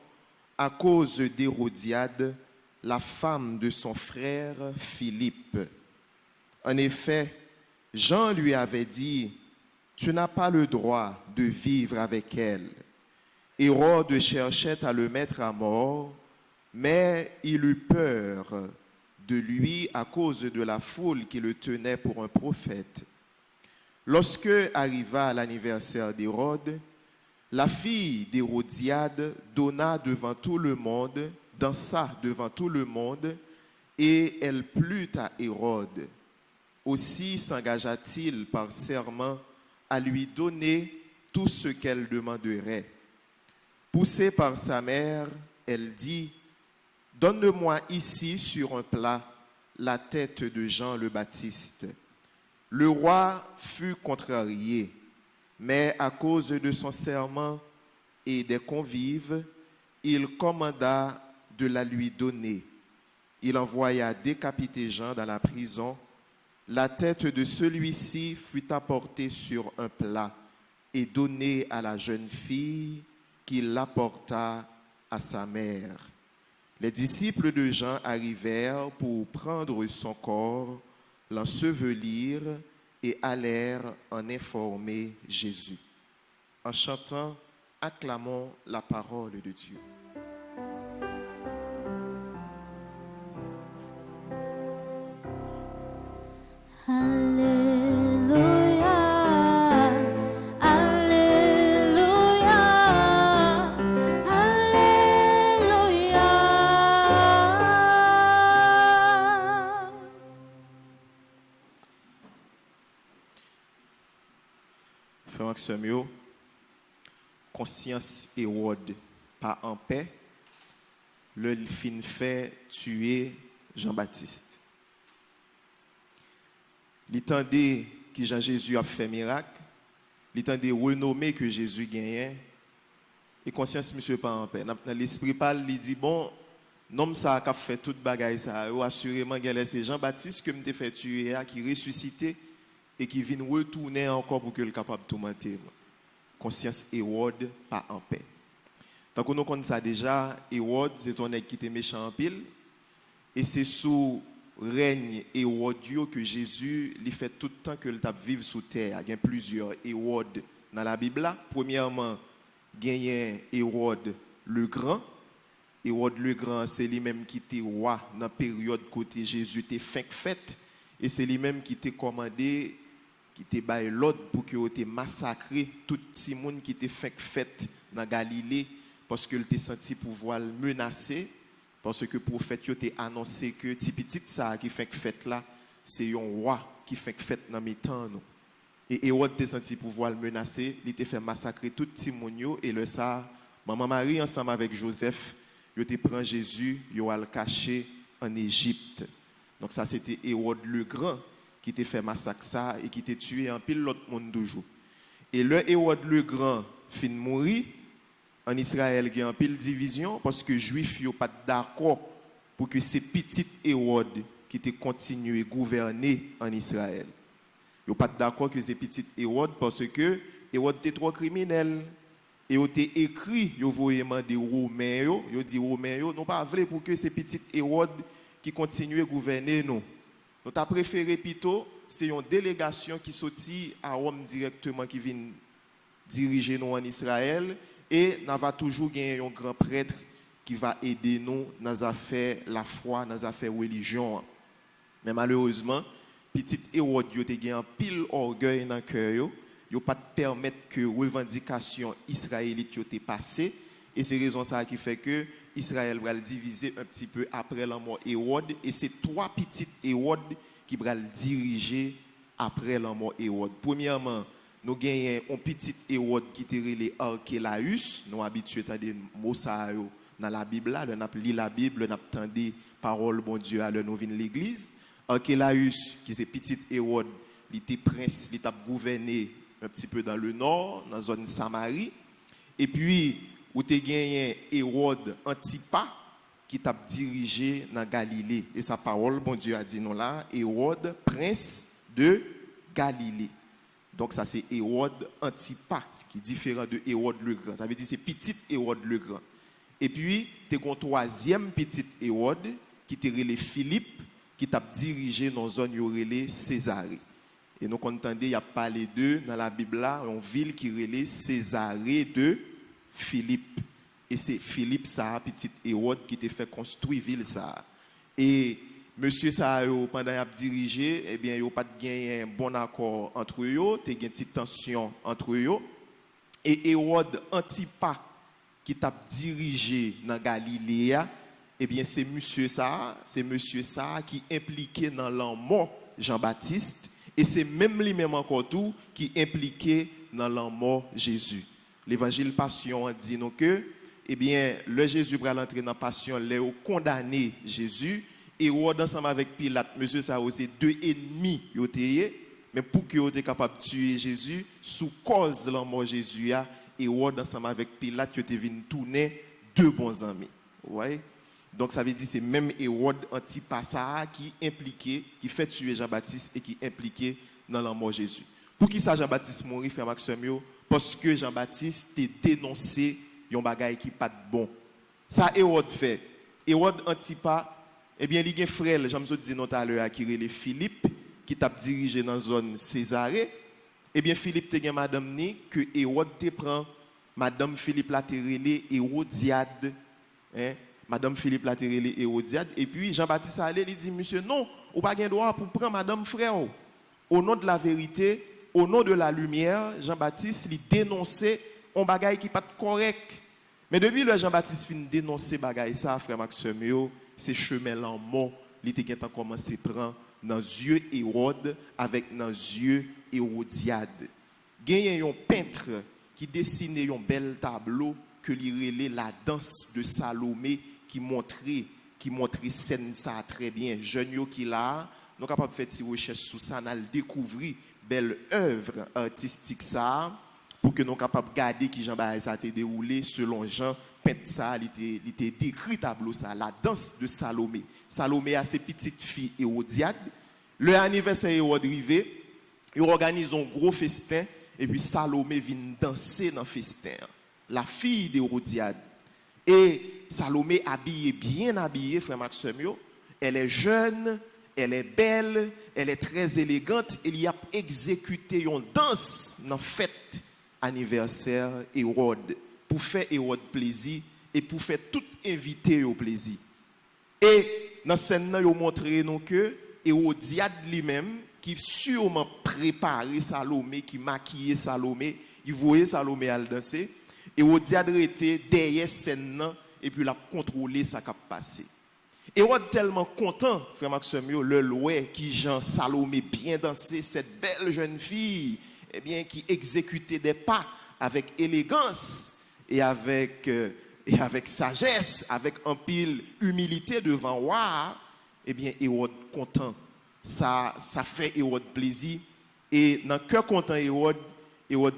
à cause d'Hérodiade, la femme de son frère Philippe. En effet, Jean lui avait dit: tu n'as pas le droit de vivre avec elle. Hérode cherchait à le mettre à mort, mais il eut peur de lui à cause de la foule qui le tenait pour un prophète. Lorsque arriva l'anniversaire d'Hérode, la fille d'Hérodiade dansa devant tout le monde, et elle plut à Hérode. Aussi s'engagea-t-il par serment à lui donner tout ce qu'elle demanderait. Poussée par sa mère, elle dit: donne-moi ici sur un plat la tête de Jean le Baptiste. Le roi fut contrarié, mais à cause de son serment et des convives, il commanda de la lui donner. Il envoya décapiter Jean dans la prison. La tête de celui-ci fut apportée sur un plat et donnée à la jeune fille qui l'apporta à sa mère. Les disciples de Jean arrivèrent pour prendre son corps, l'ensevelir et allèrent en informer Jésus. En chantant, acclamons la parole de Dieu. Alléluia, Alléluia, Alléluia. Frère Maxime, conscience Hérode pas en paix, le fin fait tuer Jean-Baptiste. L'étendue que Jean-Jésus a fait miracle, l'étendue renommée que Jésus gagnait, et conscience monsieur pas en paix. Dans l'esprit parle, il dit bon, nom ça a fait toute bagaille ça, assurément c'est Jean-Baptiste que me fait tuer, qui ressuscité et qui vient retourner encore pour que le capable de tout mentir. Conscience Hérode pas en paix. Tant que nous connaissons ça déjà, Hérode c'est un qui était méchant en pile, et c'est sous règne Hérode que Jésus lui fait tout le temps que le tape vivre sous terre. Il y a plusieurs Hérode dans la Bible. Premièrement, il y a Hérode le Grand Hérode le Grand, c'est lui-même qui était roi dans la période côté Jésus était fin fête. Et c'est lui-même qui était commandé, qui était baillé l'ordre pour que ait massacré tout le monde qui était fin fête dans Galilée parce qu'il était senti pouvoir le menacer. Parce que le prophète a annoncé que petit petit ça qui fait fête là, c'est un roi qui fait fête dans mes temps. Et Hérode a senti pouvoir le menacer, il a fait massacrer tout le monde et le ça, maman Marie ensemble avec Joseph, il a pris Jésus, il a le caché en Égypte. Donc ça c'était Hérode le Grand qui t'a fait massacre ça et qui t'a tué en pile l'autre monde toujours. Et le Hérode le Grand fin mourir. En Israël, il y a une pile division parce que les Juifs n'ont pas d'accord pour que ces petits Hérode qui te continuent à gouverner en Israël. Ils n'ont pas d'accord que ces petits Hérode parce que Hérode était trop criminel. Et ils ont écrit, ils ont demandé aux Romains, ils ont dit aux Romains, ils n'ont pas voulu pour que ces petits Hérode qui continuent à gouverner nous. Nous avons préféré plutôt, c'est une délégation qui sortit à Rome directement qui vient diriger nous en Israël. Et nous avons toujours gagné un grand prêtre qui va aider nous dans les affaires la foi, dans les affaires religion. Mais malheureusement, petit Hérode a gagné un pile orgueil dans le cœur. Il n'a pas permettre que la revendication israélite ait passé. Et c'est raison ça qui fait que Israël va le diviser un petit peu après la mort Hérode. Et c'est trois petits Hérode qui vont le diriger après la mort Hérode. Premièrement, nous gagnons un petit Hérode qui était relé Archélaüs. Nous habitués à des mots dans la Bible. Nous avons lu la Bible, nous avons entendu parole bon Dieu à nous venir l'église. Archélaüs, qui est petit Hérode, il était prince, il était gouverné un petit peu dans le nord, dans la zone Samarie. Et puis, vous avez gagné Hérode Antipas, qui t'a dirigé dans Galilée. Et sa parole, bon Dieu a dit nous là, Hérode, prince de Galilée. Donc ça c'est Hérode Antipas, qui est différent de Hérode le Grand. Ça veut dire c'est petit Hérode le Grand. Et puis, tu as un troisième petit Hérode, qui était relé Philippe, qui t'a dirigé dans une zone relé Césarée. Et nous entendons, il y a parlé d'eux dans la Bible là, une ville qui relé Césarée de Philippe. Et c'est Philippe, ça, petit Hérode, qui t'a fait construire ville ça. Et monsieur ça pendant qu'il a dirigé, eh bien, il n'y a pas de un bon accord entre eux, il y a une petite tension entre eux. Et Hérode Antipas, qui t'a dirigé dans Galilée, eh bien, c'est monsieur ça qui est impliqué dans la mort Jean-Baptiste, et c'est même lui-même encore tout qui est impliqué dans la mort Jésus. L'évangile Passion dit nous que, eh bien, le Jésus va entrer dans la passion, il a condamné Jésus. Hérode ensemble avec Pilate, monsieur ça aussi deux ennemis mais pour que soient capable de tuer Jésus sous cause de la mort de Jésus, Hérode ensemble avec Pilate qui était venu tourner deux bons amis. Ouais. Donc ça veut dire c'est même Hérode Antipas qui est impliqué, qui fait tuer Jean-Baptiste et qui est impliqué dans la mort de Jésus. Pour qui ça Jean-Baptiste mourit, frère Maxime? Parce que Jean-Baptiste a dénoncé un bagage qui n'est pas bon. Ça Hérode fait. Hérode Antipas, eh bien, il y a un frère, j'aime dit tout à l'heure, qui est Philippe, qui t'a dirigé dans la zone Césarée. Eh bien, Philippe te madame ni que Hérode te prend madame Philippe la terrelé Hérodiade. Hein? Madame Philippe la terrelé Hérodiade. Et puis, Jean-Baptiste allé, il dit, monsieur, non, ou pas de droit pour prendre madame frère. Au nom de la vérité, au nom de la lumière, Jean-Baptiste, il dénonçait un bagage qui n'est pas correct. Mais depuis le Jean-Baptiste fin dénoncer bagage ça, frère Maxime, c'est chemin là mort, il était commencé à prendre dans les yeux Hérode avec dans les yeux Hérodiade. Il y a un peintre qui dessinait un bel tableau que il la danse de Salomé qui montrait scène ça très bien. Jeune qui là, nous capable faire des recherches sur ça, nous découvrir belle œuvre artistique ça pour que nous capables garder qui Jean ça s'est déroulé selon Jean peint ça, il était décrit tableau ça, la danse de Salomé. Salomé a ses petites filles Hérodiade. Le anniversaire Hérode arrivé, ils organisent un gros festin et puis Salomé vient danser dans le festin. La fille d'Hérodiade. Et Salomé bien habillée, frère Maxime, elle est jeune, elle est belle, elle est très élégante. Il y a exécuté une danse dans la fête anniversaire Hérode pour faire Hérode plaisir et pour faire tout invité au plaisir. Et dans cette scène, ils ont montré nous que Hérodiade lui-même, qui sûrement préparé Salomé, qui maquillait Salomé, il voyait Salomé à danser, Hérodiade était derrière scène et puis il a contrôlé ça qui a passé. Hérode tellement content, frère Maxime, le loué qui Jean Salomé bien dansé, cette belle jeune fille, eh bien qui exécutait des pas avec élégance et avec sagesse, avec un pile humilité devant roi, eh bien Hérode content. Ça fait Hérode plaisir. Et dans le cœur content Hérode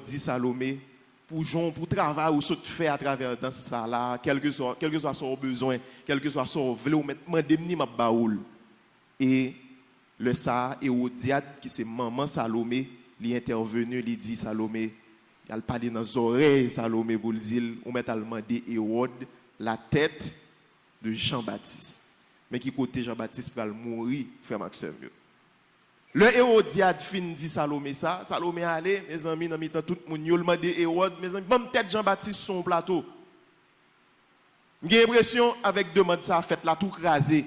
dit Salomé, pour travail ou ce que tu fais à travers dans ça là, quel que soit son besoin, quel que soit son vle ou demandez ma baoul. Et le ça Hérodiade qui c'est maman Salomé, lui intervenu, lui dit Salomé, il a parlé dans les oreilles Salomé pour le dire, on met à demander Hérode la tête de Jean-Baptiste. Mais qui côté Jean-Baptiste va mourir, frère Maxime. Le Hérodiade fin dit Salomé ça, Salomé allez, mes amis, dans mi-temps tout le monde yo demandé Hérode, mes amis, même tête Jean-Baptiste son plateau. J'ai l'impression avec demande ça fait la tout crasé.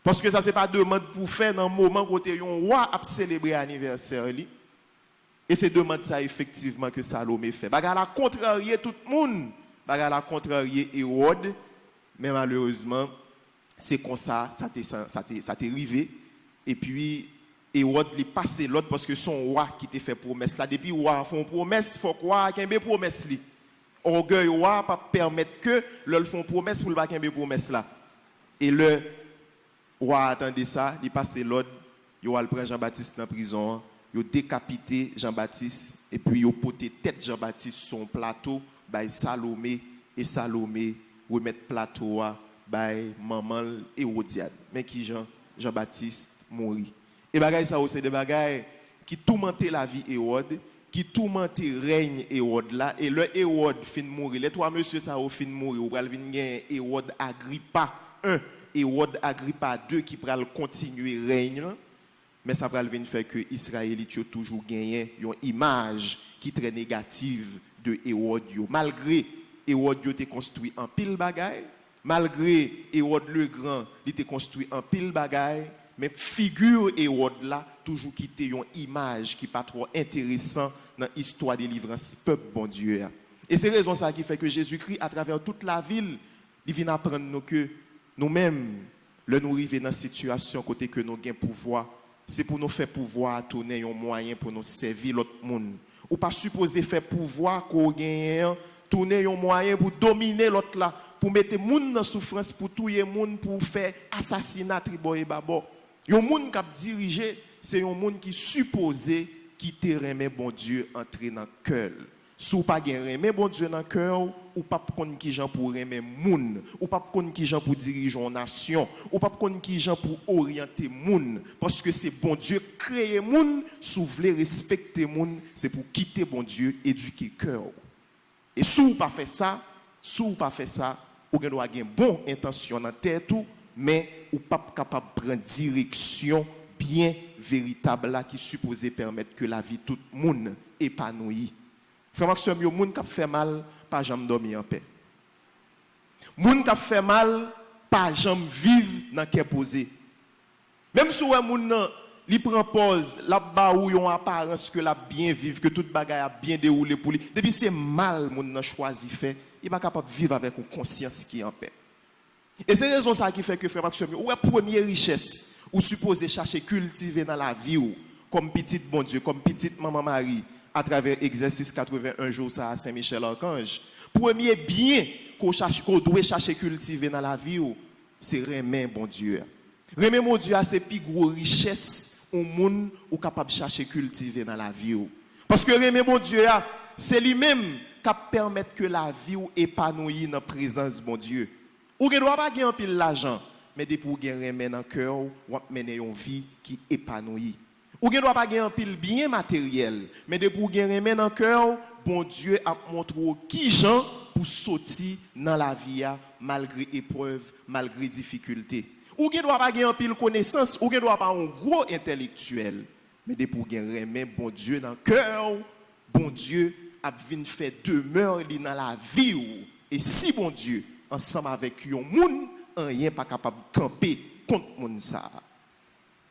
Parce que ça c'est pas demande pour faire dans moment côté un roi a célébrer anniversaire li. Et c'est demande ça effectivement que Salomé fait. Bagarre la contrarier tout le monde, bagarre la contrarier Hérode, mais malheureusement c'est comme ça t'est arrivé. Et puis, Hérode lui passé l'autre parce que son roi qui t'a fait promesse là. Depuis roi font promesse, il faut croire qu'il y a une promesse là. Orgueil roi pas permettre que l'autre font promesse pour le pas qu'il y a une promesse là. Et le roi attendait ça, il passé l'autre, il a pris Jean-Baptiste dans la prison, il a décapité Jean-Baptiste et puis il a poté tête Jean-Baptiste sur son plateau, by Salomé et Salomé remettre plateau by maman Hérodiade. Mais qui Jean-Baptiste mourir. Et bagay ça c'est des bagailles qui tourmentaient la vie Hérode, qui tourmentaient règne Hérode là et le Hérode fin mourir. Les trois monsieur ça au fin mourir, ou pral vinn gen Hérode Agrippa 1, Hérode Agrippa 2 qui pral continuer règne là. Mais ça pral vinn faire que Israélite yo toujours gagné une image qui très négative de Hérode yo. Malgré Hérode yo te construit en pile bagaille, malgré Hérode le grand, il était construit en pile bagaille, mais figure Hérode là toujours quitté une image qui pas trop intéressant dans l'histoire de délivrance peuple bon Dieu. Et c'est raison ça qui fait que Jésus-Christ à travers toute la ville, il vient apprendre nous que nous-mêmes le nous arriver dans situation côté que nous gain pouvoir, c'est pour nous faire pouvoir tourner un moyen pour nous servir l'autre monde. Ou pas supposé faire pouvoir qu'on gagne tourner un moyen pour dominer l'autre là, pour mettre moun dans souffrance, pour tuer moun, pour faire assassinat tribo et babo. Yon moun k'ap dirige, c'est un monde qui supposé quitter remet bon Dieu entrer dans cœur. Si ou pas gen remet bon Dieu dans cœur, ou pas connait qui gens pour remet moun, ou pas connait qui gens pour diriger une nation, ou pas connait qui gens pour orienter moun, parce que c'est bon Dieu créer moun, sou vle respecter moun, c'est pour quitter bon Dieu, éduquer cœur. Et si ou pas fait ça, ou gen doit gen bon intention dans tête ou, mais ou pas capable de prendre direction bien véritable là qui supposé permettre que la vie tout le monde épanouie. Frère Maxime, yo moun qui fait mal, pas jamais dormir en paix. Moun qui fait mal, pas jamais vivre dans cœur posé. Même si ouais moun nan li prend pause, la ba ou yon apparence que la bien vivre, que toute bagaille a bien déroulé pour lui. Depuis c'est mal moun nan choisi fait, il pas capable de vivre avec une conscience qui est en paix. Et c'est raison ça qui fait que frère Maxime, ou première richesse ou supposé chercher cultiver dans la vie ou comme petite bon Dieu, comme petite maman Marie à travers exercice 81 jours ça à Saint-Michel Archange. Premier bien qu'on doit chercher cultiver dans la vie ou c'est remet bon Dieu. Remet mon Dieu a ses plus gros richesses au monde ou capable chercher cultiver dans la vie ou. Parce que remet mon Dieu c'est lui-même qui permet que la vie ou épanouie dans la présence bon Dieu. Ou ne doit pas gagner un pile l'argent, mais de pour gagner dans le cœur, ou mener une vie qui épanouie. Ou ne doit pas gagner un pile bien matériel, mais de pour gagner dans le cœur, bon Dieu a montré qui gens pour sortir dans la vie malgré épreuve, malgré difficulté. Ou ne doit pas gagner un pile connaissance, ou ne doit pas un gros intellectuel, mais de pour gagner bon Dieu dans le cœur, bon Dieu a venu faire demeure dans la vie Et si bon Dieu, ensemble avec yon moun, rien pas capable de camper contre moun ça.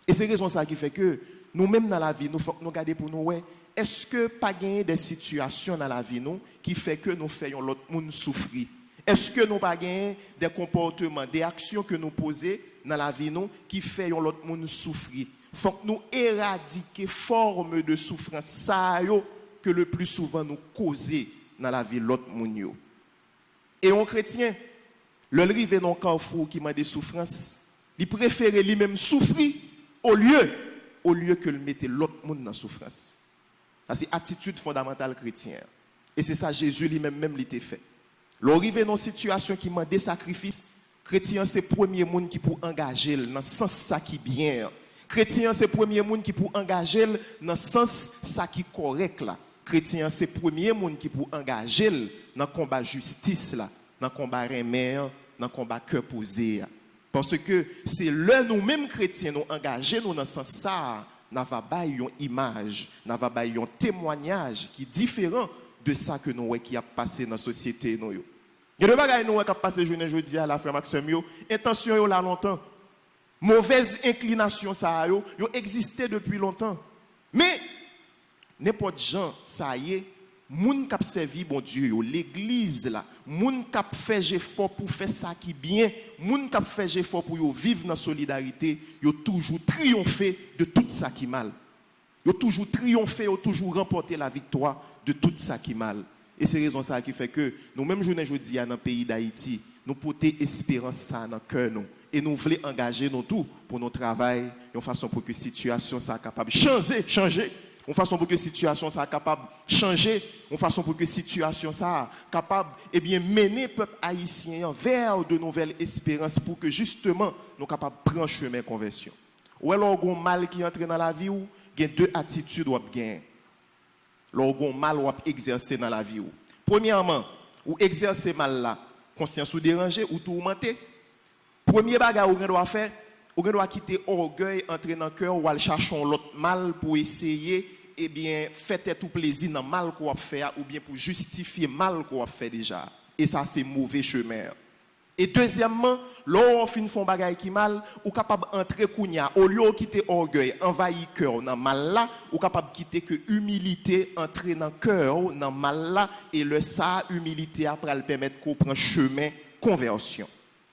Et c'est raison ça qui fait que nous-mêmes dans la vie, nous faut nous garder pour nous, ouais, est-ce que pas gagner des situations dans la vie nous qui fait que nous faisons l'autre monde souffrir? Est-ce que nous pas gagner des comportements, des actions que nous posons dans la vie nous qui faisons l'autre monde souffrir? Faut que nous éradiquer forme de souffrance ça yo que le plus souvent nous causer dans la vie l'autre monde yo. Et un chrétien, le rive dans carrefour qui m'a des souffrances, il préfère lui-même souffrir au lieu que le mettre l'autre monde dans souffrance. Ça c'est attitude fondamentale chrétienne. Et c'est ça Jésus lui-même l'était fait. L'arrivée dans une situation qui m'a des sacrifices, chrétien c'est premier monde qui pour engager dans sens ça qui bien. Chrétien c'est premier monde qui pour engager dans sens ça qui correct là. Chrétien c'est premier monde qui pour engager dans combat justice là, dans combat remède, dans combat cœur posé. Parce que c'est là nous-mêmes chrétiens nous engager nous dans sens ça. Nous avons une image, nous avons un témoignage qui est différent de ça que nous qui a passé dans la société. Il y a des choses qui ont passé aujourd'hui à la frère Maxime, intention là longtemps. Mauvaise inclination ça yo existé depuis longtemps. Mais n'importe gens ça y est, moun k'ap servi bon Dieu yo, l'église là, moun k'ap fait effort pour faire ça qui bien, moun k'ap fait effort pour yo vivre dans solidarité, yo toujours triompher de tout ça qui mal. Yo toujours triompher, yo toujours remporter la victoire de tout ça qui mal. Et c'est raison ça qui fait que nous même journée aujourd'hui dans le pays d'Haïti, nous porter espérance ça dans cœur nous et nous voulons engager nous tout pour notre travail, de façon pour que situation soit capable de changer. Une façon pour que la situation soit capable de changer, une façon pour que la situation soit capable de mener le peuple haïtien vers de nouvelles espérances pour que justement nous soyons capables de prendre chemin de conversion. Ou alors, il y a un mal qui entre dans la vie, il y a deux attitudes qui gagnent. Lorsqu'on mal ou exercer dans la vie. Premièrement, ou exercer mal là, conscience ou déranger ou tourmenter. Premier bagage ou doit faire, ou doit quitter orgueil, entrer dans le cœur ou aller chercher l'autre mal pour essayer faire tout plaisir dans le mal qu'on a fait ou bien pour justifier le mal qu'on a fait déjà. Et ça c'est mauvais chemin. Et deuxièmement, lorsqu'on fait un bagage qui mal, ou capable d'entrer kounya au lieu de quitter orgueil, envahir cœur dans mal là, ou capable de quitter que humilité entrer dans cœur dans mal là et le ça humilité après le permettre qu'on prenne chemin conversion.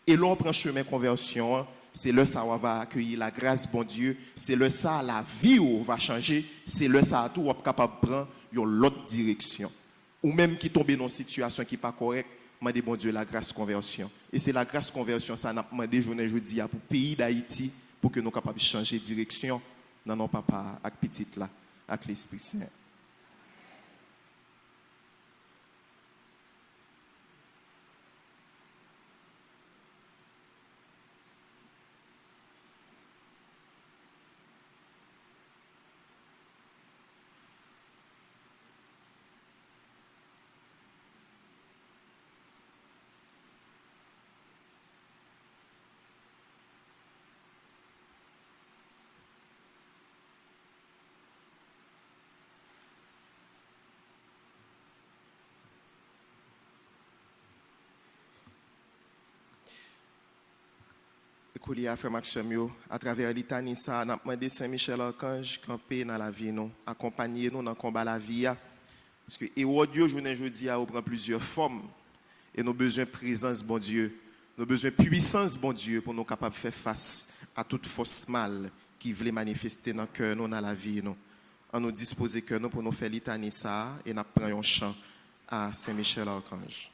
Et l'on prend chemin conversion, c'est le ça on va accueillir la grâce bon Dieu, c'est le ça la vie où va changer, c'est le ça tout on est capable de prendre l'autre direction. Ou même qui tombe dans une situation qui n'est pas correcte, demandez bon Dieu la grâce conversion. Et c'est la grâce conversion ça n'a demandé journée jeudi pour le pays d'Haïti pour que nous soyons capables de changer de direction dans nos papa avec petite là avec l'Esprit Saint. Écoutez, frère Maxime, à travers l'Itanie, ça, on a demandé Saint-Michel Archange camper dans la vie, nous, accompagner nous dans le combat de la vie. Parce que, et Dieu, jeudi, on prend plusieurs formes. Et nous avons besoin de présence, bon Dieu. Nous avons besoin de puissance, bon Dieu, pour nous capables de faire face à toute force mal qui voulait manifester dans le cœur, nous, dans la vie. Nous. On nous disposer que nous pour nous faire l'Itanie, ça, et nous prenons un chant à Saint-Michel Archange.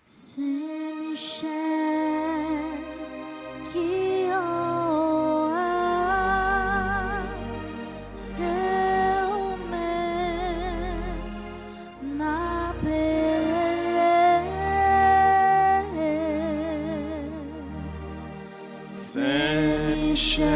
Saint-Michel qui en a, c'est où-même n'appelé. Saint-Michel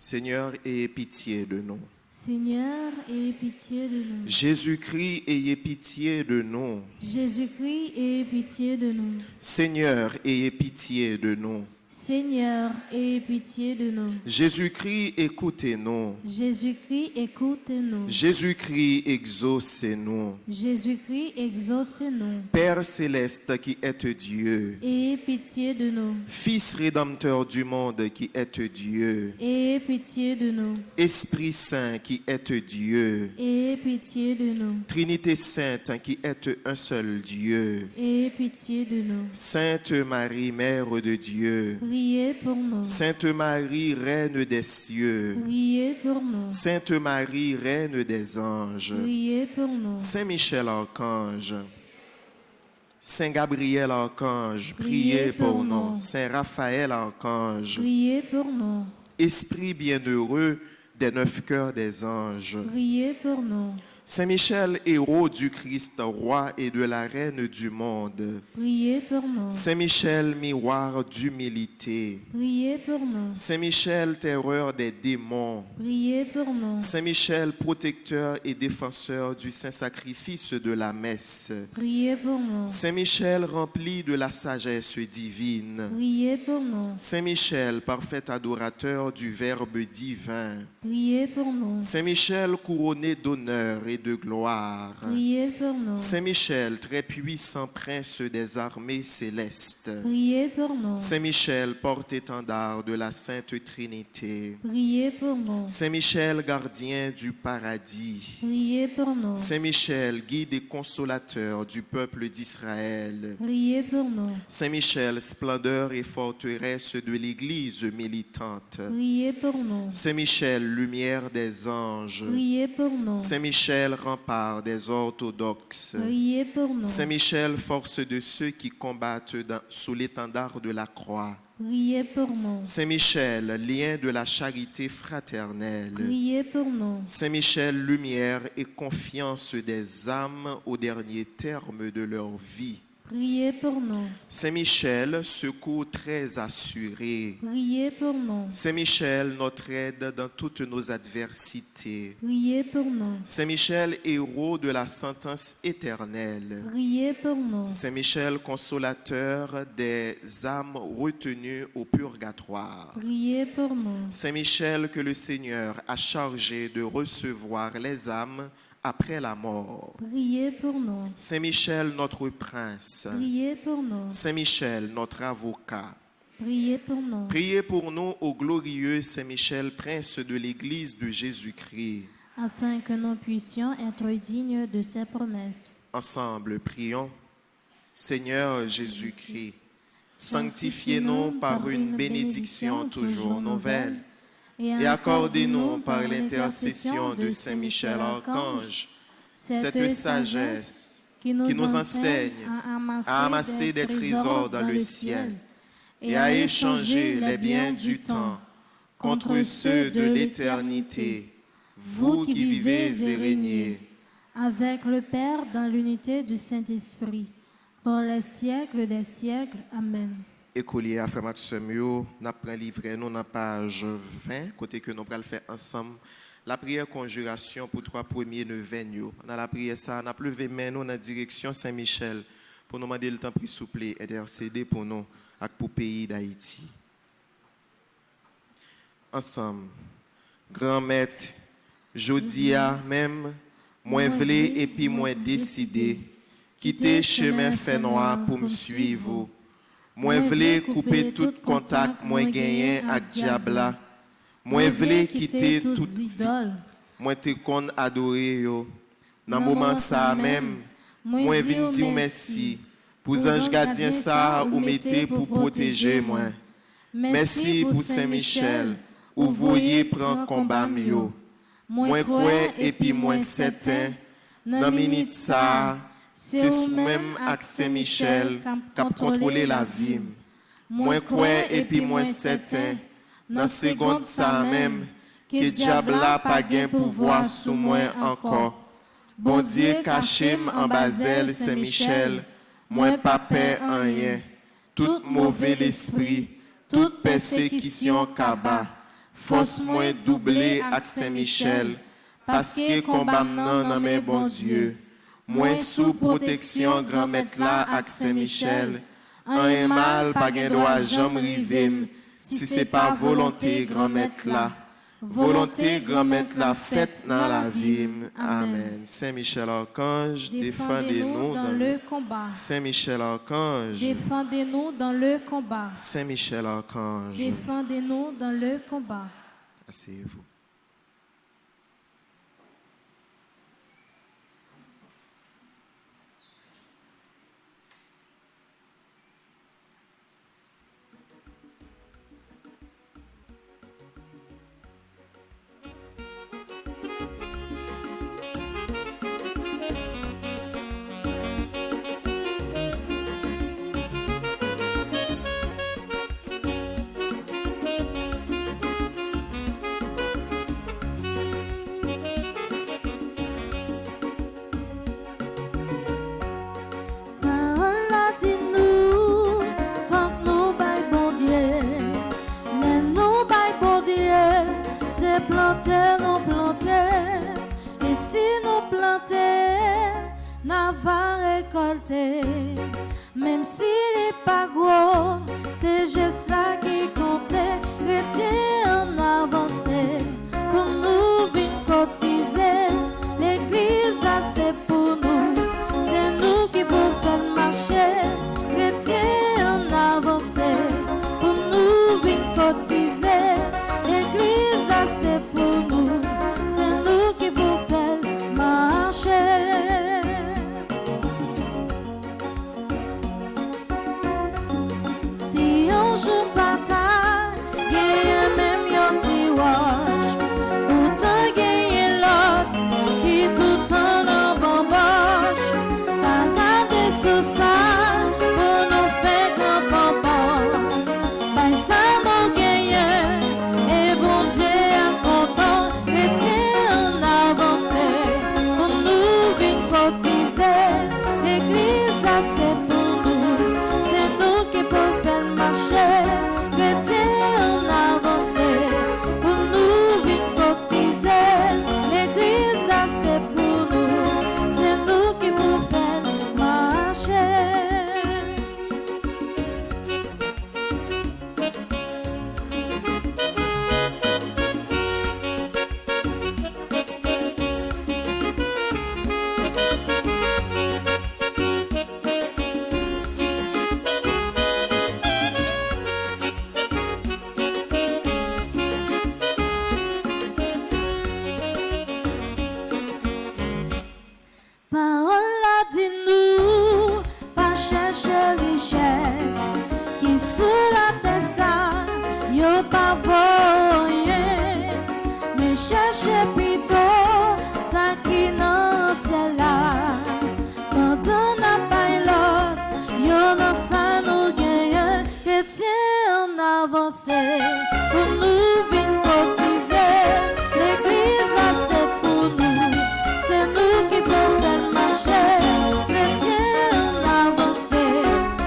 Seigneur, ayez pitié de nous. Seigneur, ayez pitié de nous. Jésus-Christ, ayez pitié de nous. Jésus-Christ, ayez pitié de nous. Seigneur, ayez pitié de nous. Seigneur, ayez pitié de nous. Jésus-Christ, écoutez-nous. Jésus-Christ, écoute-nous. Jésus-Christ, exaucez-nous. Jésus-Christ, exauce-nous. Père céleste qui êtes Dieu, Ayez pitié de nous. Fils rédempteur du monde qui êtes Dieu, Ayez pitié de nous. Esprit Saint qui êtes Dieu, Ayez pitié de nous. Trinité Sainte qui êtes un seul Dieu, Ayez pitié de nous. Sainte Marie, Mère de Dieu, Priez pour nous. Sainte Marie, Reine des cieux, Priez pour nous. Sainte Marie, Reine des anges, Priez pour nous. Saint Michel Archange, Saint Gabriel Archange, Priez priez pour pour nous. nous. Saint Raphaël Archange, Priez pour nous. Esprit bienheureux des 9 cœurs des anges, Priez pour nous. Saint Michel, héros du Christ, roi et de la reine du monde, Priez pour nous. Saint Michel, miroir d'humilité, Priez pour nous. Saint Michel, terreur des démons, Priez pour nous. Saint Michel, protecteur et défenseur du saint sacrifice de la messe, Priez pour nous. Saint Michel, rempli de la sagesse divine, Priez pour nous. Saint Michel, parfait adorateur du Verbe divin, Priez pour nous. Saint Michel, couronné d'honneur et de gloire, Priez pour nous. Saint Michel, très puissant prince des armées célestes, Priez pour nous. Saint Michel, porte-étendard de la Sainte Trinité, Priez pour nous. Saint Michel, gardien du paradis, Priez pour nous. Saint Michel, guide et consolateur du peuple d'Israël, Priez pour nous. Saint Michel, splendeur et forteresse de l'Église militante, Priez pour nous. Saint Michel, lumière des anges, Priez pour nous. Saint Michel, rempart des orthodoxes, Priez pour nous. Saint Michel, force de ceux qui combattent sous l'étendard de la croix, Priez pour nous. Saint Michel, lien de la charité fraternelle, Priez pour nous. Saint Michel, lumière et confiance des âmes au dernier terme de leur vie, Priez pour nous. Saint Michel, secours très assuré, Priez pour nous. Saint Michel, notre aide dans toutes nos adversités, Priez pour nous. Saint Michel, héros de la sentence éternelle, Priez pour nous. Saint Michel, consolateur des âmes retenues au purgatoire, Priez pour nous. Saint Michel, que le Seigneur a chargé de recevoir les âmes après la mort, Priez pour nous. Saint Michel, notre prince, Priez pour nous. Saint Michel, notre avocat. Priez pour nous. Priez pour nous, ô glorieux Saint Michel, prince de l'Église de Jésus-Christ. Afin que nous puissions être dignes de ses promesses. Ensemble, prions. Seigneur Jésus-Christ, sanctifiez-nous par une bénédiction toujours nouvelle et accordez-nous par l'intercession de Saint Michel Archange cette sagesse qui nous enseigne à amasser des trésors dans le ciel et à échanger les biens du temps contre ceux de l'éternité, vous qui vivez et régnez avec le Père dans l'unité du Saint-Esprit, pour les siècles des siècles. Amen. Écolier à Frère Maxime, nous prenons livret, nous dans page 20, côté que nous allons faire ensemble la prière conjuration pour 3 premiers neuvaines. Dans la prière, ça, nous avons levé main nous dans la direction Saint-Michel pour nous demander le temps de souffler et d'intercéder pour nous et pour le pays d'Haïti. Ensemble, grand maître, jodia même, moi vle et puis moi décidé, quitter chemin fait noir pour me suivre. Moi vle couper tout contact moi gagné avec diable. Moi vle quitter tout idole. moi te kon adorer yo. Dans moment ça même, moi vinn dire merci pour ange gardien ça ou mettez pour protéger moi. Merci pour Saint-Michel, ou voyez prend combat mieux. Moi crois et puis moi certain, dans minute ça, c'est sous même avec Saint-Michel qui a contrôlé la vie. Moi crois et puis moi certain, dans seconde ça même, que diable n'a pas gain pouvoir sous moi encore. Bon Dieu caché en Basel Saint-Michel, moi pas peur en rien. Tout mauvais l'esprit, toute persécution kaba, Force moins doublée avec Saint-Michel, parce que combat nan mais bon Dieu. Moins sous protection grand maître là avec Saint-Michel. Un mal pas gen droit jamais rive, si c'est pas volonté grand maître là. Volonté grand maître la faite dans la vie. Amen. Saint-Michel Archange, défendez-nous dans le combat. Saint-Michel Archange, Défendez-nous dans le combat. Saint-Michel Archange. Défendez-nous dans le combat. Asseyez-vous. Nous planter, et si nous planter, n'a va récolter. Même s'il n'est pas gros, c'est juste là qui comptait. Retiens en avancée, pour nous venir cotiser. L'église, ça c'est pour nous, c'est nous qui pouvons faire marcher. Retiens en avancée, pour nous venir cotiser. L'église, ça c'est pour nous, c'est nous qui pouvons faire marcher. Si on joue bataille, gagne même yon ti wash. Pourtant gagne l'autre qui tout temps en bamboche. Pas garder sous ça pour nous faire grand pampan. Mais ça nous gagne et bon Dieu est content. Retiens en avancée pour nous venir cotiser. L'église ça c'est pour nous, c'est nous qui pouvons faire marcher. Retiens en avancée pour nous venir cotiser. L'église ça c'est pour nous, c'est nous qui pouvons faire marcher. Parole là dit-nous, pas chercher richesse, qui sous la terre ça, yo pas voyer, mais chercher plutôt ça qui dans ciel là. Quand on a pas l'autre, yo dans ça nous gagne, retiens en avancée, pour nous venir cotiser. L'église ça c'est pour nous, c'est nous qui pouvons faire marcher. Retiens en avancée,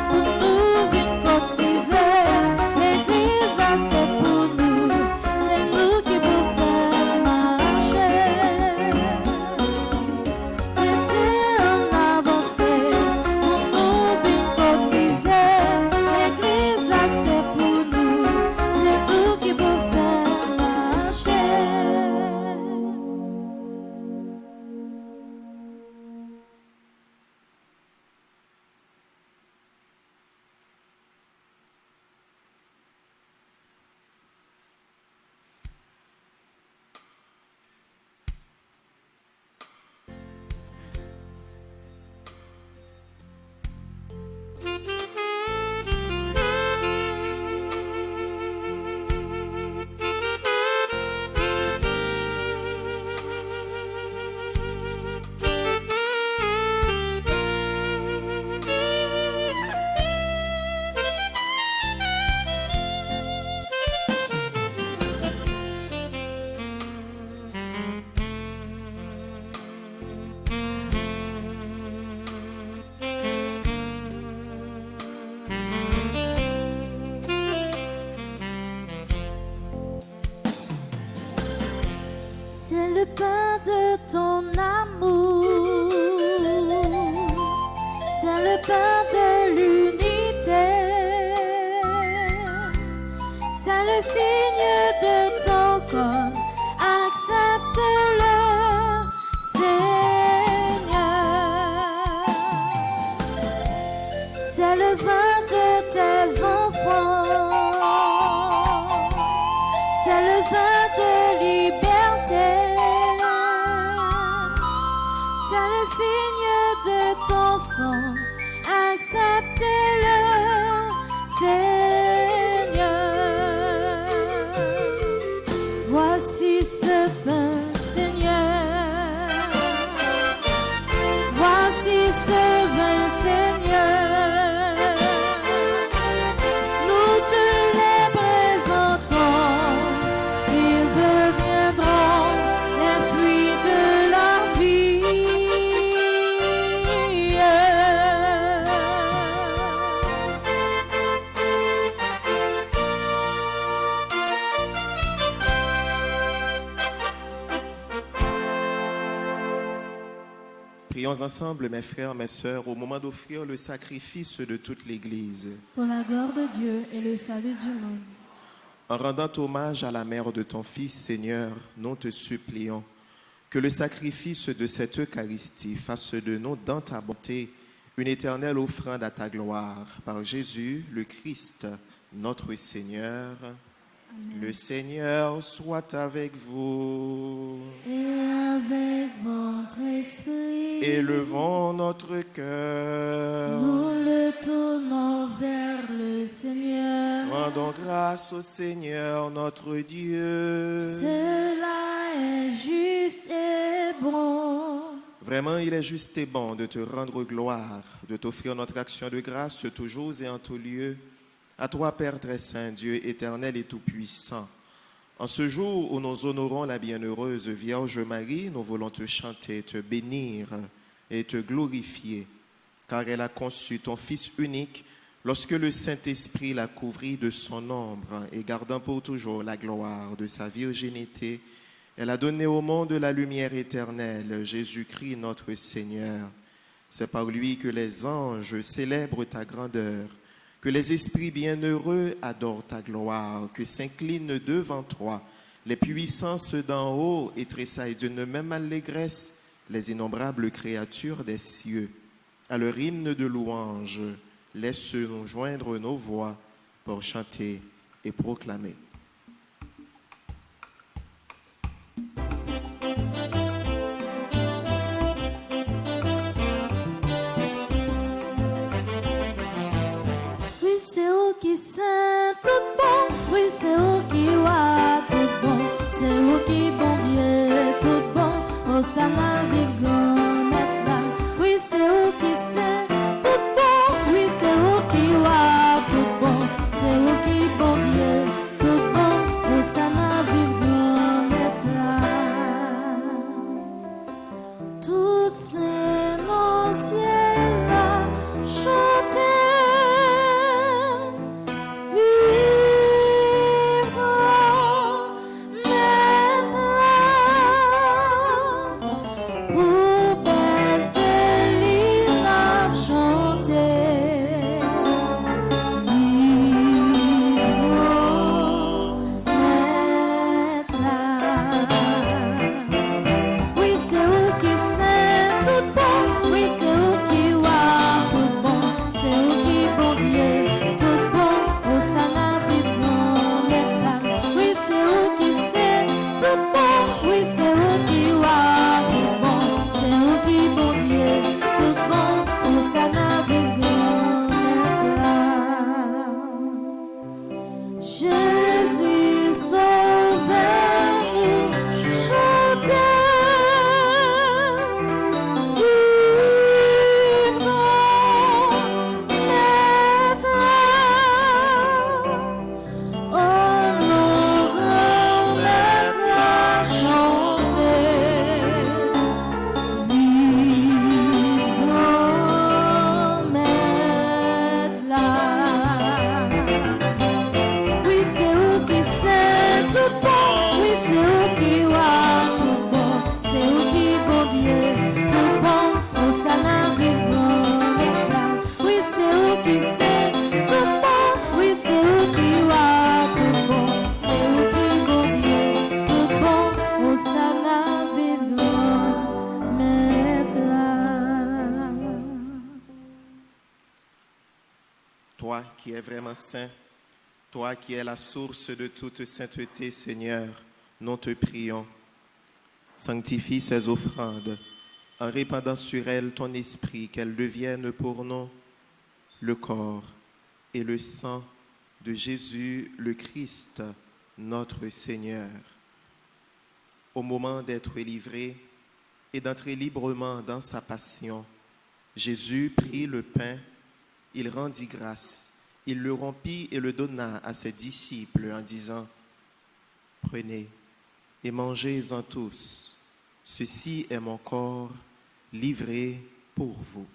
pour nous venir cotiser. L'église ça c'est pour nous, c'est nous qui pouvons faire marcher. C'est le pain de ton amour, c'est le pain de l'unité, c'est le signe de ton corps. Accepte-le, Seigneur. C'est le vin de tes enfants, c'est le vin de liberté, c'est le signe de ton sang. Acceptez-le, Seigneur. Voici ce pain, Seigneur. Voici ce vin, Seigneur. Nous te les présentons. Ils deviendront les fruits de la vie. Prions ensemble, mes frères, mes sœurs, au moment d'offrir le sacrifice de toute l'Église. Pour la gloire de Dieu et le salut du monde. En rendant hommage à la mère de ton Fils, Seigneur, nous te supplions que le sacrifice de cette Eucharistie fasse de nous, dans ta bonté, une éternelle offrande à ta gloire. Par Jésus, le Christ, notre Seigneur. Amen. Le Seigneur soit avec vous. Et avec votre esprit. Élevons notre cœur. Nous le tournons vers le Seigneur. Rendons grâce au Seigneur notre Dieu. Cela est juste et bon. Vraiment, il est juste et bon de te rendre gloire, de t'offrir notre action de grâce toujours et en tout lieu. À toi, Père très saint, Dieu éternel et tout-puissant. En ce jour où nous honorons la bienheureuse Vierge Marie, nous voulons te chanter, te bénir et te glorifier, car elle a conçu ton Fils unique lorsque le Saint-Esprit l'a couvri de son ombre et gardant pour toujours la gloire de sa virginité, elle a donné au monde la lumière éternelle, Jésus-Christ notre Seigneur. C'est par lui que les anges célèbrent ta grandeur, que les esprits bienheureux adorent ta gloire, que s'inclinent devant toi les puissances d'en haut et tressaillent d'une même allégresse les innombrables créatures des cieux. À leur hymne de louange, laisse-nous joindre nos voix pour chanter et proclamer. Qui saint tout bon, oui c'est où qui wa tout bon, c'est où qui bon Dieu tout bon, oh ça n'a vive grand maître, oui c'est où qui saint tout bon, oui c'est où qui wa tout bon, c'est où qui bon Dieu tout bon, oh ça n'a vive grand maître, toutes ces noms ciel là chanter. qui es vraiment saint, toi qui es la source de toute sainteté, Seigneur, nous te prions. Sanctifie ces offrandes en répandant sur elles ton esprit, qu'elles deviennent pour nous le corps et le sang de Jésus le Christ, notre Seigneur. Au moment d'être livré et d'entrer librement dans sa passion, Jésus prit le pain, il rendit grâce, il le rompit et le donna à ses disciples en disant, « Prenez et mangez-en tous, ceci est mon corps livré pour vous. »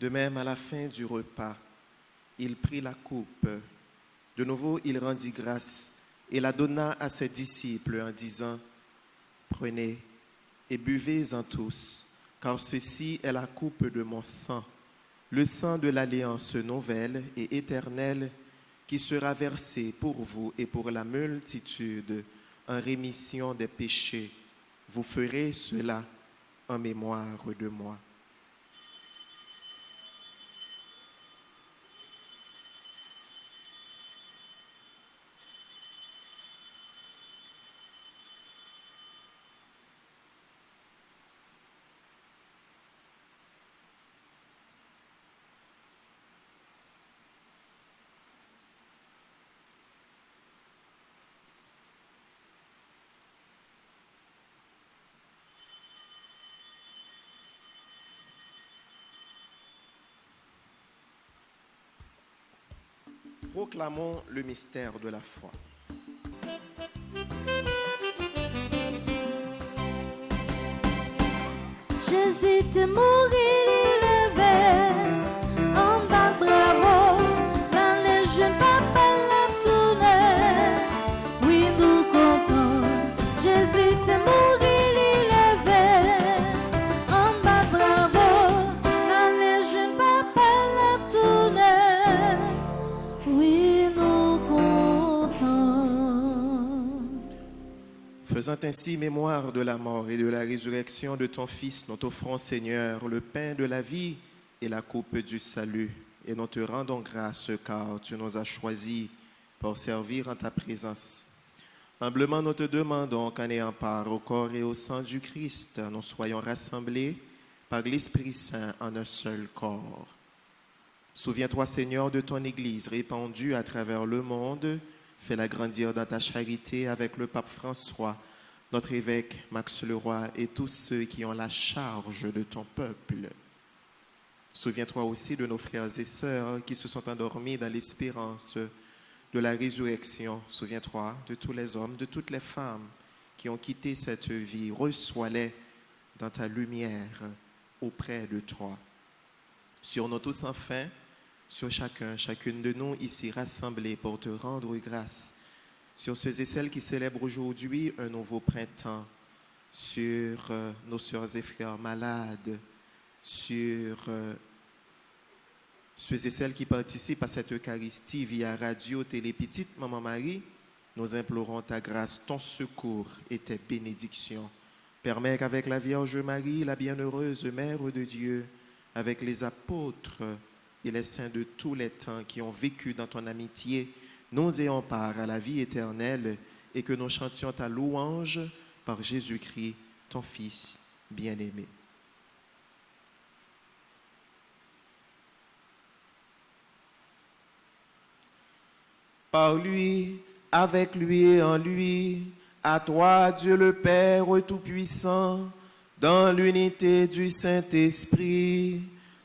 De même, à la fin du repas, il prit la coupe. De nouveau, il rendit grâce et la donna à ses disciples en disant, « Prenez et buvez-en tous, car ceci est la coupe de mon sang, le sang de l'alliance nouvelle et éternelle qui sera versé pour vous et pour la multitude en rémission des péchés. Vous ferez cela en mémoire de moi. » Proclamons le mystère de la foi. Jésus te mourit, il levé, en bas bravo, dans les jeunes papa la tournée. Oui, nous comptons, Jésus te mourit, il levé, en bas bravo, dans les jeunes papa la tournée. Oui, nous comptons. Faisant ainsi mémoire de la mort et de la résurrection de ton Fils, nous t'offrons, Seigneur, le pain de la vie et la coupe du salut. Et nous te rendons grâce car tu nous as choisis pour servir en ta présence. Humblement, nous te demandons qu'en ayant part au corps et au sang du Christ, nous soyons rassemblés par l'Esprit Saint en un seul corps. Souviens-toi, Seigneur, de ton Église répandue à travers le monde. Fais-la grandir dans ta charité avec le pape François, notre évêque Max Leroy et tous ceux qui ont la charge de ton peuple. Souviens-toi aussi de nos frères et sœurs qui se sont endormis dans l'espérance de la résurrection. Souviens-toi de tous les hommes, de toutes les femmes qui ont quitté cette vie. Reçois-les dans ta lumière auprès de toi. Sur nous tous enfin, sur chacun, chacune de nous ici rassemblés pour te rendre grâce, sur ceux et celles qui célèbrent aujourd'hui un nouveau printemps, sur nos sœurs et frères malades, sur ceux et celles qui participent à cette Eucharistie via radio, télé, petite Maman Marie, nous implorons ta grâce, ton secours et tes bénédictions. Permets qu'avec la Vierge Marie, la bienheureuse Mère de Dieu, avec les apôtres et les saints de tous les temps qui ont vécu dans ton amitié, nous ayons part à la vie éternelle et que nous chantions ta louange par Jésus-Christ, ton Fils bien-aimé. Par lui, avec lui et en lui, à toi, Dieu le Père Tout-Puissant, dans l'unité du Saint-Esprit,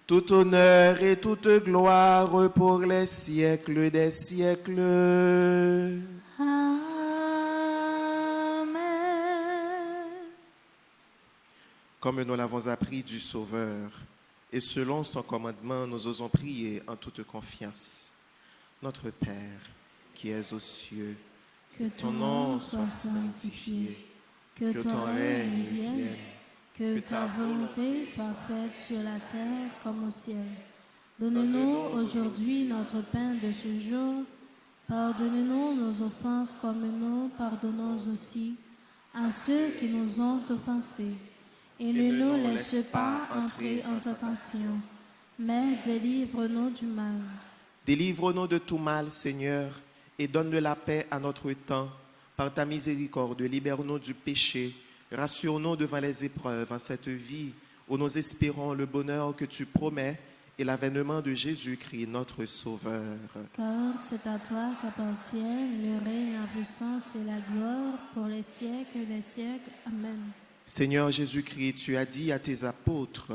tout honneur et toute gloire pour les siècles des siècles. Amen. Comme nous l'avons appris du Sauveur, et selon son commandement, nous osons prier en toute confiance. Notre Père, qui es aux cieux, Que ton nom soit sanctifié, que ton règne vienne, que ta volonté soit faite sur la terre comme au ciel. Donne-nous aujourd'hui notre pain de ce jour. Pardonne-nous nos offenses comme nous pardonnons aussi à ceux qui nous ont offensés. Et ne nous laisse pas entrer en tentation, mais délivre-nous du mal. Délivre-nous de tout mal, Seigneur, et donne la paix à notre temps. Par ta miséricorde, libère-nous du péché. Rassure-nous devant les épreuves en cette vie où nous espérons le bonheur que tu promets et l'avènement de Jésus-Christ, notre Sauveur. Car c'est à toi qu'appartiennent le règne, la puissance et la gloire pour les siècles des siècles. Amen. Seigneur Jésus-Christ, tu as dit à tes apôtres,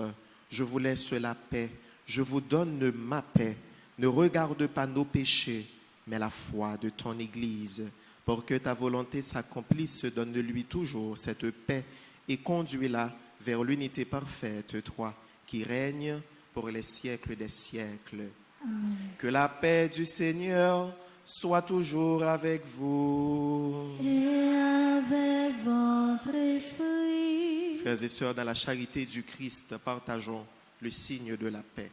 je vous laisse la paix, je vous donne ma paix. Ne regarde pas nos péchés, mais la foi de ton Église. Pour que ta volonté s'accomplisse, donne-lui toujours cette paix et conduis-la vers l'unité parfaite, toi qui règnes pour les siècles des siècles. Amen. Que la paix du Seigneur soit toujours avec vous. Et avec votre esprit. Frères et sœurs, dans la charité du Christ, partageons le signe de la paix.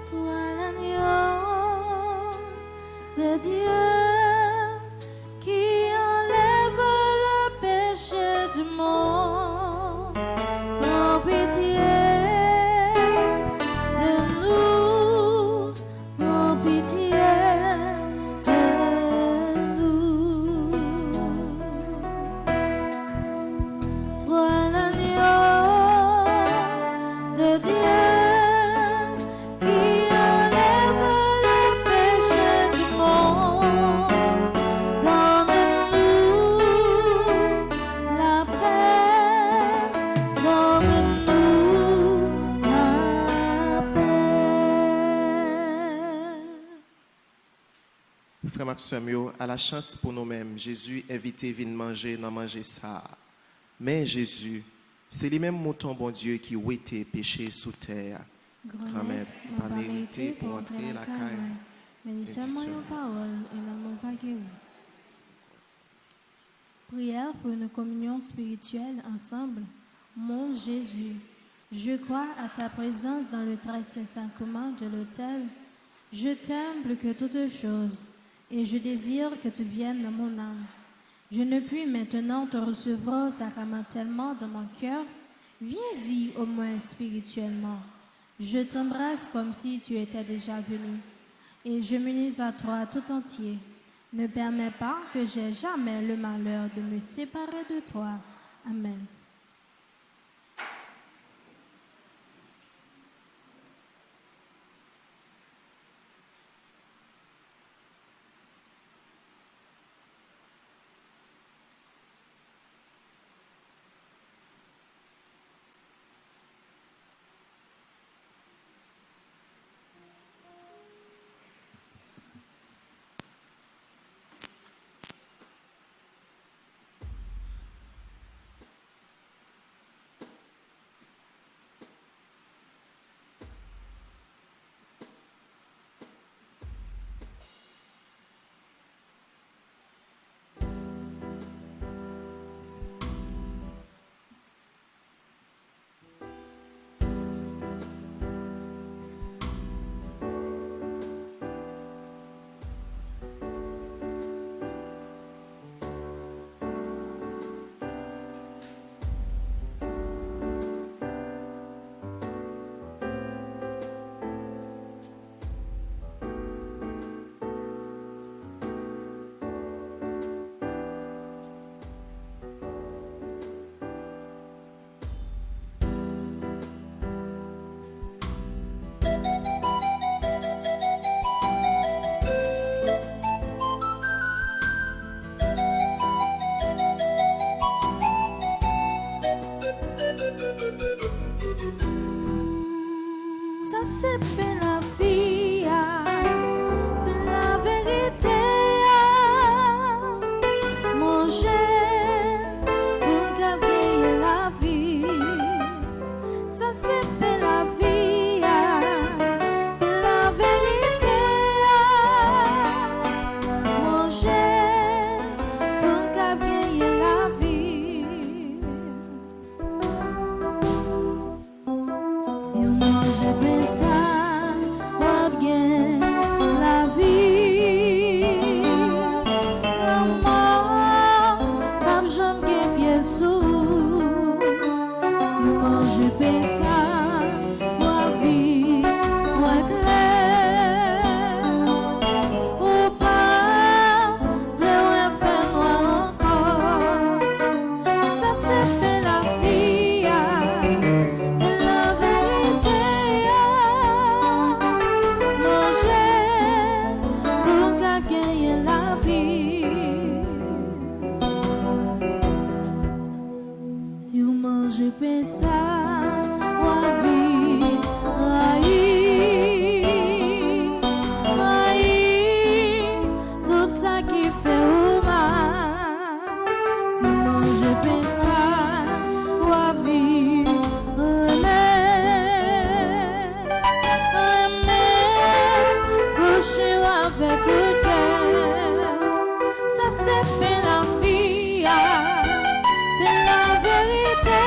Toi l'agneau de Dieu qui enlève le péché du monde, prends pitié de nous, prends pitié de nous. Toi l'agneau de Dieu qui enlève le péché du monde, donne-nous la paix, donne-nous la paix. Frère Maxime, à la chance pour nous-mêmes, Jésus invité vient manger, non manger ça. Mais Jésus, c'est lui-même mouton bon Dieu qui ou était péché sous terre. Grand-mère, pas mérité pour entrer la caille. Mais dis seulement une parole et l'amour va guérir. Prière pour une communion spirituelle ensemble. Mon Jésus, je crois à ta présence dans le très saint sacrement de l'autel. Je t'aime plus que toutes choses et je désire que tu viennes dans mon âme. Je ne puis maintenant te recevoir sacramentellement dans mon cœur. Viens-y au moins spirituellement. Je t'embrasse comme si tu étais déjà venu et je m'unis à toi tout entier. Ne permets pas que j'aie jamais le malheur de me séparer de toi. Amen. manger, pour gagner la vie. Ça c'est pas la vie, la vérité. Manger, pour gagner la vie. Si on mange bien ça, on a bien la vie. La mort, pas jamais bien pied sous. Si on mange bien ça, on a vie, on a clair. Ou pas, veut faire noir encore. Ça c'est fait la vie, la vérité. Manger pour gagner la vie. Si on mange pas ça, on a vie, tout ça qui fait au mal. Si on mange pas ça, on a vie, boucher avec tout cœur. Ça c'est fait la vie, de la vérité.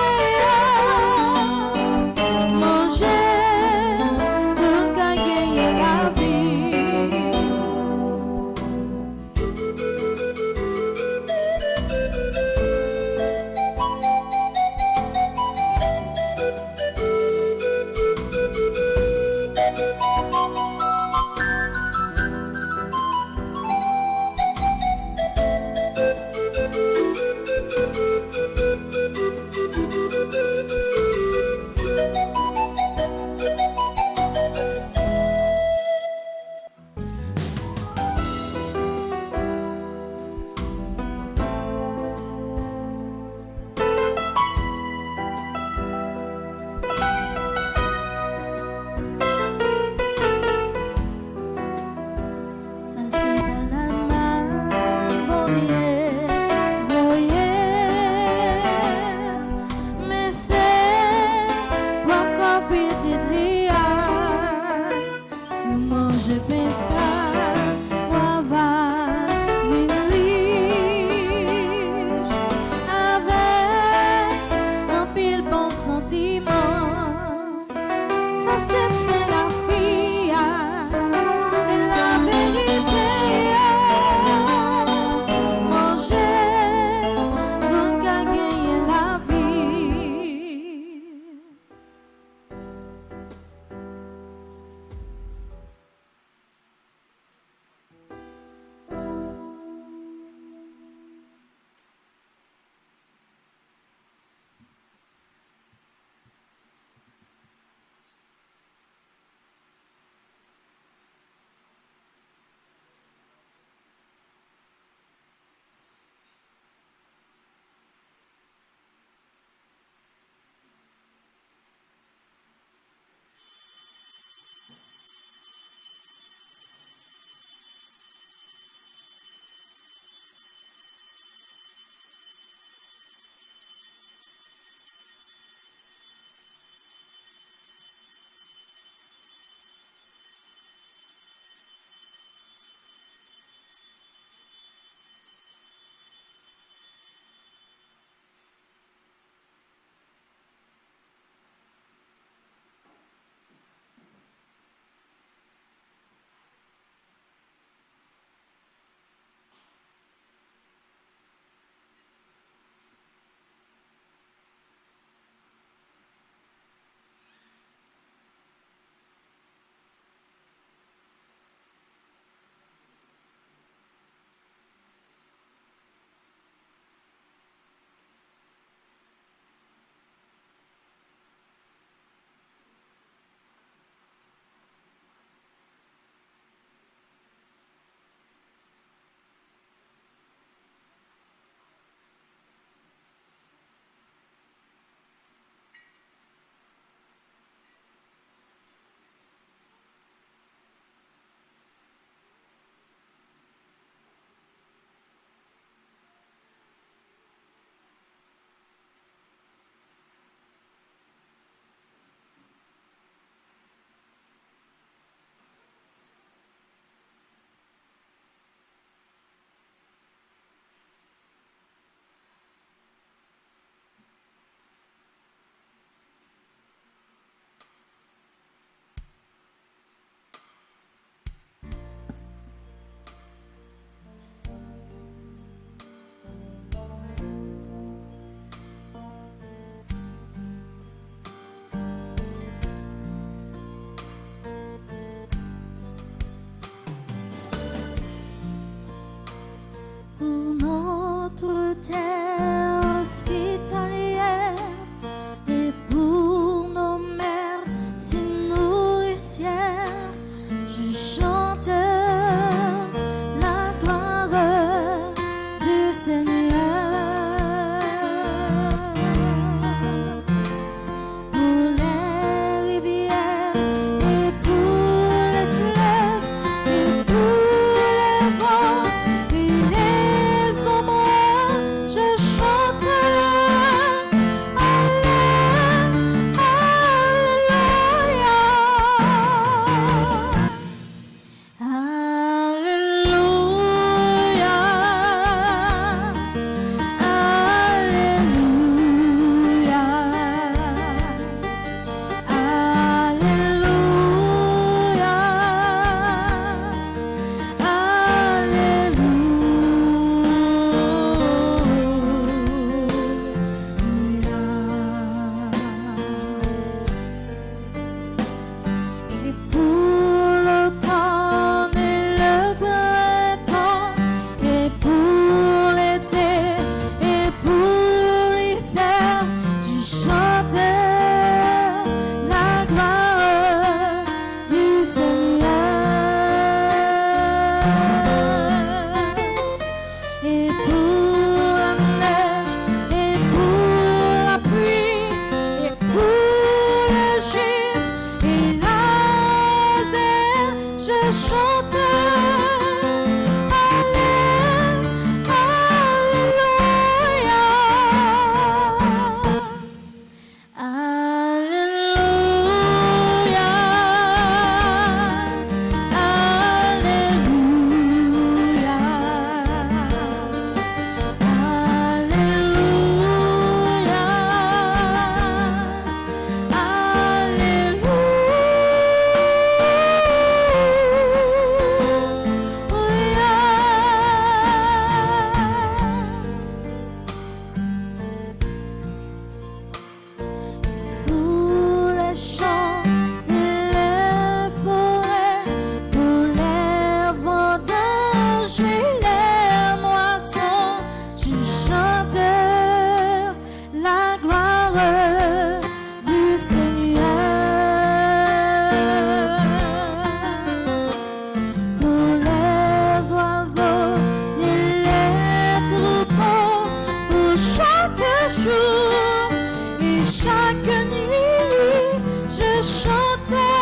chaque nuit, je chantais.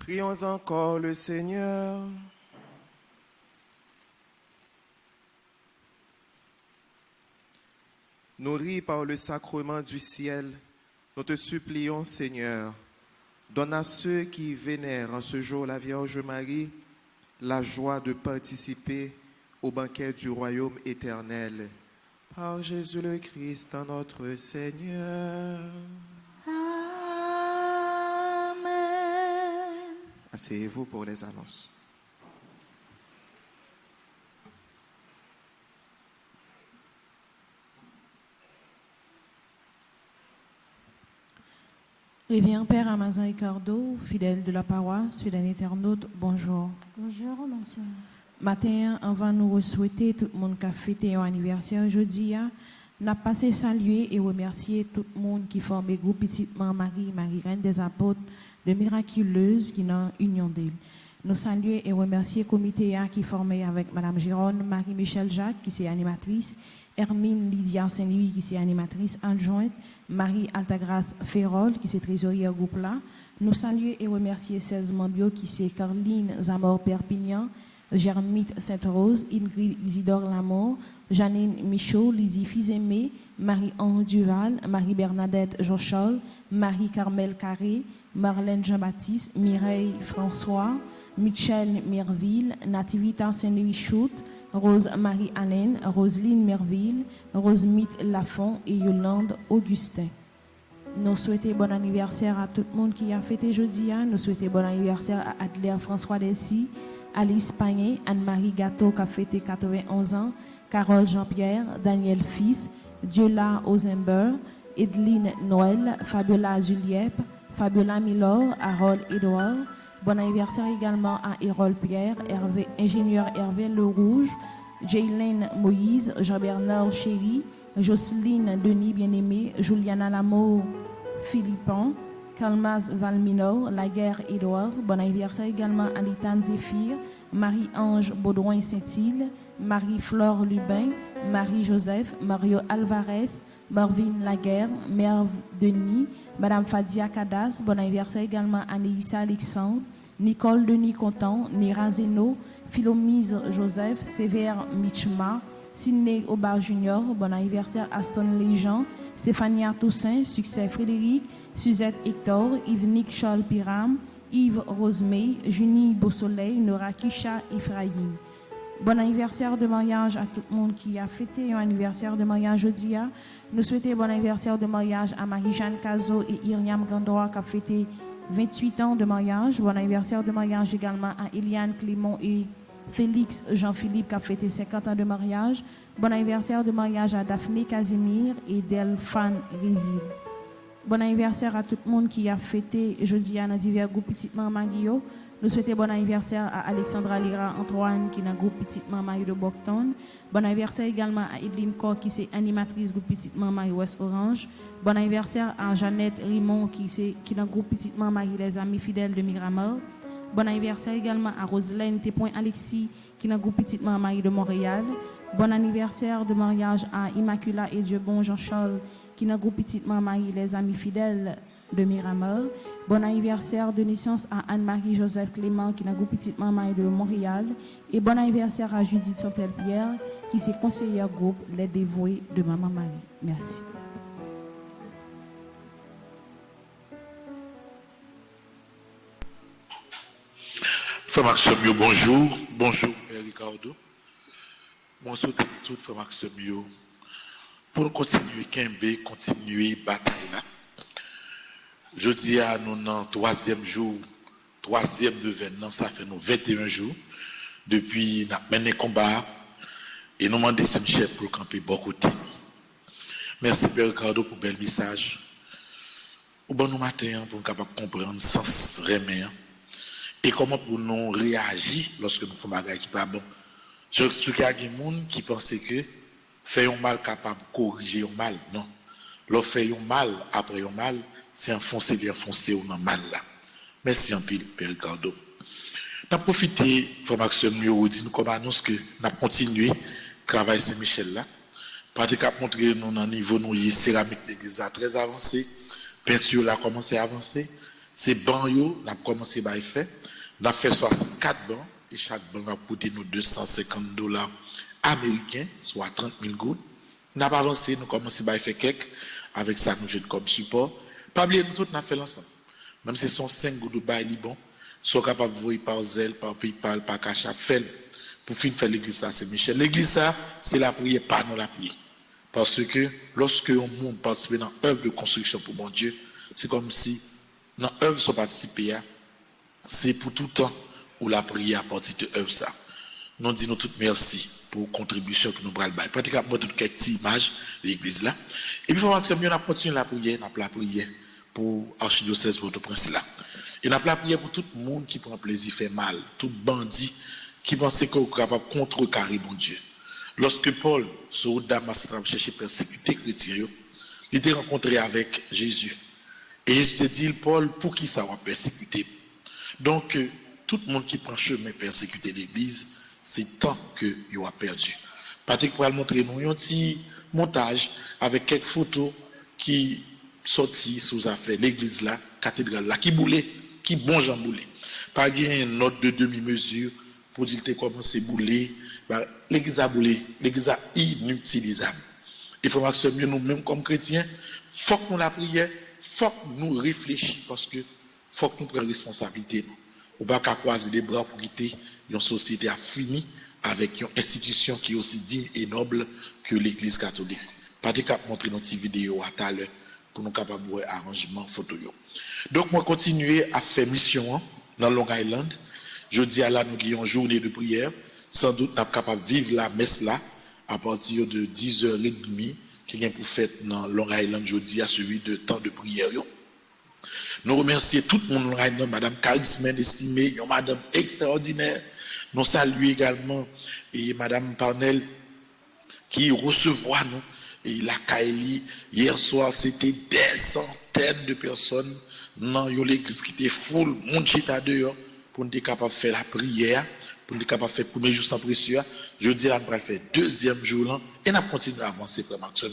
Prions encore le Seigneur. Nourris par le sacrement du ciel, nous te supplions, Seigneur, donne à ceux qui vénèrent en ce jour la Vierge Marie la joie de participer au banquet du royaume éternel. Par Jésus le Christ, notre Seigneur. Asseyez-vous pour les annonces. Révérend Père Amazon Ricardo, fidèle de la paroisse, fidèle internaute, bonjour. Bonjour, monsieur. Matin, avant de nous souhaiter tout le monde qui a fêté un anniversaire aujourd'hui, nous avons passé saluer et remercier tout le monde qui forme le groupe Petite Marie, Marie Reine des Apôtres, de miraculeuse qui dans union d'elle. Nous saluons et remercier le comité qui formé avec Mme Gironne, Marie-Michel Jacques qui est animatrice, Hermine Lydia Saint-Louis qui est animatrice adjointe, Marie Altagrace Ferrol qui est trésorière groupe là. Nous saluons et remercier 16 membres qui sont Caroline Zamor Perpignan, Germite Sainte-Rose, Ingrid Isidore Lamour, Janine Michaud, Lydie Fils-Aimé, Marie-Anne Duval, Marie-Bernadette Jochol, Marie-Carmel Carré, Marlène Jean-Baptiste, Mireille François, Michel Merville, Nativita Saint-Louis-Choute, Rose-Marie Allen, Roseline Merville, Rosemite Lafont et Yolande Augustin. Nous souhaitons bon anniversaire à tout le monde qui a fêté jeudi. Nous souhaitons bon anniversaire à Adler François Delcy, Alice Pagné, Anne-Marie Gâteau qui a fêté 91 ans, Carole Jean-Pierre, Daniel Fils, Diola Ozember, Edeline Noël, Fabiola Juliette, Fabiola Milor, Harold Edouard. Bon anniversaire également à Hérol Pierre, ingénieur Hervé Le Rouge, Jaylen Moïse, Jean-Bernard Chéry, Jocelyne Denis Bien-Aimé, Juliana Lamour Philippon, Kalmaz Valminor, Laguerre Edouard. Bon anniversaire également à Litane Zéphir, Marie-Ange Baudouin Saint-Île, Marie-Flore Lubin, Marie-Joseph, Mario Alvarez, Marvin Laguerre, Merve Denis, Madame Fadia Cadas. Bon anniversaire également à Nélissa Alexandre, Nicole Denis Contant, Nira Zeno, Philomise Joseph, Sévère Michma, Sidney Aubard Junior. Bon anniversaire à Stanley Jean, Stéphania Toussaint, Succès Frédéric, Suzette Hector, Yves-Nic Charles Piram, Yves Rosemey, Junie Beausoleil, Nora Kisha Ephraim. Bon anniversaire de mariage à tout le monde qui a fêté un anniversaire de mariage jeudi. Nous souhaitons bon anniversaire de mariage à Marie-Jeanne Cazot et Iriam Gandois qui a fêté 28 ans de mariage. Bon anniversaire de mariage également à Eliane Clément et Félix Jean-Philippe qui a fêté 50 ans de mariage. Bon anniversaire de mariage à Daphné Casimir et Delphane Résil. Bon anniversaire à tout le monde qui a fêté jeudi dans divers groupes Petite Maman Guillaume. Nous souhaitons bon anniversaire à Alexandra Lira Antoine qui est dans le groupe Petite Maman de Bocton. Bon anniversaire également à Edline Cor qui est animatrice du groupe Petite Maman West Orange. Bon anniversaire à Jeannette Rimon qui est dans le groupe Petite Maman les amis fidèles de Miramar. Bon anniversaire également à Roselaine Tépoint Alexis qui est dans le groupe Petite Maman de Montréal. Bon anniversaire de mariage à Immacula et Dieu bon Jean-Charles qui est dans le groupe Petite Maman les amis fidèles de Miramar. Bon anniversaire de naissance à Anne-Marie Joseph Clément qui est dans le groupe Petite Maman de Montréal. Et bon anniversaire à Judith Santel-Pierre qui est conseillère groupe Les Dévoués de Maman Marie. Merci. Frère Maximio, bonjour. Bonjour, Père Ricardo. Bonjour tout Frère Maximio. pour continuer Kembe, continuer bataille là. Je dis à nous dans troisième événement, ça fait nous 21 jours depuis nous mené combat et nous demandons Saint-Michel pour camper beaucoup de temps. Merci Père Ricardo pour bel message. Au bon nous matin pour nous capable comprendre le sens réel et comment pour nous réagir lorsque nous faisons des choses qui pas bon. Je explique à des gens qui pensent que faire un mal capable de corriger un mal. Non. Lorsque fait un mal après un mal, c'est enfoncer ou dans mal là. Merci en pile, Père Ricardo. Nous avons profité, formation nous dit nous comme annonce que nous avons continué le travail Saint-Michel là. Pratique a montré nous dans niveau nous céramique l'église très avancé, peinture a commencé à avancer, c'est banc yo, nous avons commencé à faire. Nous avons fait 64 bancs et chaque banc a coûté nous $250 américains, soit 30 000 gouttes. Nous avons avancé, nous commençons à faire quelques avec ça nous jeune comme support. Pas oublier nous tous nous fait l'ensemble. Même si ce sont 5 gouttes de bail bon, sont capables de voir par zèle, par PayPal, par Cash App, pour finir faire l'église à Saint-Michel. L'église ça, c'est la prière, pas nous la prière. Parce que lorsque on monde participe dans l'œuvre de construction pour mon Dieu, c'est comme si dans l'œuvre sont participés, c'est pour tout le temps où la prière à partir de l'œuvre ça. Nous disons toutes merci pour la contribution que nous prenons. Pratiquement toutes quelques petites images de l'église là. Et puis, on a continué la prière, on a la prière pour l'archidiocèse Port-au-Prince là. Et on a la prière pour tout le monde qui prend plaisir, fait mal, tout bandit qui pense qu'il est capable de contrecarrer mon Dieu. Lorsque Paul, sur Damas, a cherché à persécuter les chrétiens, il était rencontré avec Jésus. Et Jésus te dit, Paul, pour qui ça va persécuter? Donc, tout le monde qui prend chemin persécuter l'église, c'est tant que il a perdu. Patrick pourra montrer nous un petit montage avec quelques photos qui sortent sous affaire l'église là, cathédrale là, qui boulait, qui bon Jean boulé. Pas une note de demi-mesure pour dire comment c'est boulé. L'église a boulé, l'église a inutilisable. Il faut que nous-mêmes comme chrétiens, il faut que nous la prière, il faut que nous réfléchissions parce que faut que nous prenions responsabilité. On ne peut pas croiser les bras pour quitter une société a fini avec une institution qui est aussi digne et noble que l'église catholique. Pas de cap montrer notre vidéo à tout à l'heure pour nous capables de voir arrangement photo. Donc moi continuer à faire mission dans Long Island. Je dis à là nous avons une journée de prière. Sans doute nous sommes capables de vivre la messe là à partir de 10h30 qui vient pour faire dans Long Island jeudi à suivi de temps de prière. Nous remercions tout le monde, Madame Charismen estimée, Madame extraordinaire. Nous saluons également et Madame Parnell qui recevoir nous. Et la Kaili, hier soir, c'était des centaines de personnes dans l'église qui était full, monde chita dehors, pour nous être capable de faire la prière, pour nous être capable de faire le premier jour sans précieux. Je dis là, nous allons faire le deuxième jour là, et nous continuons à avancer pour Maxime.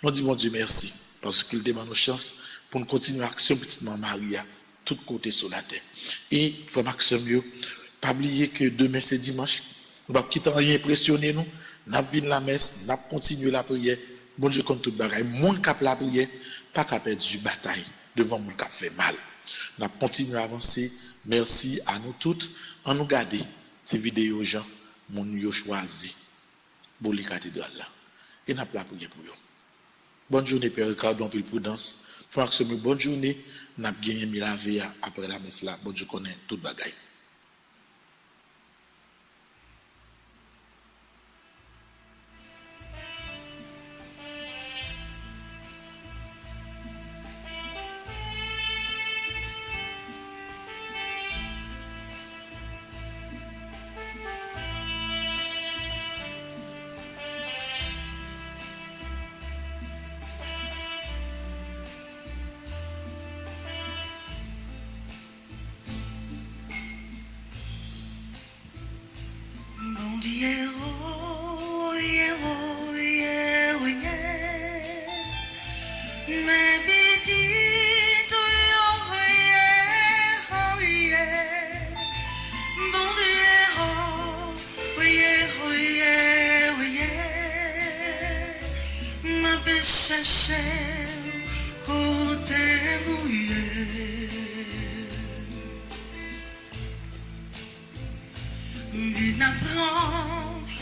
Nous disons, mon Dieu, merci, parce qu'il demande nos chances pour nous continuer l'action petite maman Maria, tout côté sur la terre. Et, pour Maxime, pas oublier que demain c'est dimanche, nous ne pouvons pas rien impressionner nous, nous allons la messe, nous allons continuer la prière. Bon Dieu compte tout bagaille. Moun k'ap la prière, pas qu'à perdre du bataille devant moun k'ap fait mal. Nous continuons à avancer. Merci à nous toutes. En nous garder ces vidéos gens, moun yo choisi pour les cathédrales là. Et n'a pas la prière pour eux. Bonne journée Père Ricardo, en pile prudence. Maxime, bonne journée. N'a gagné mi la vie après la messe là. Bon Dieu connaît tout bagaille.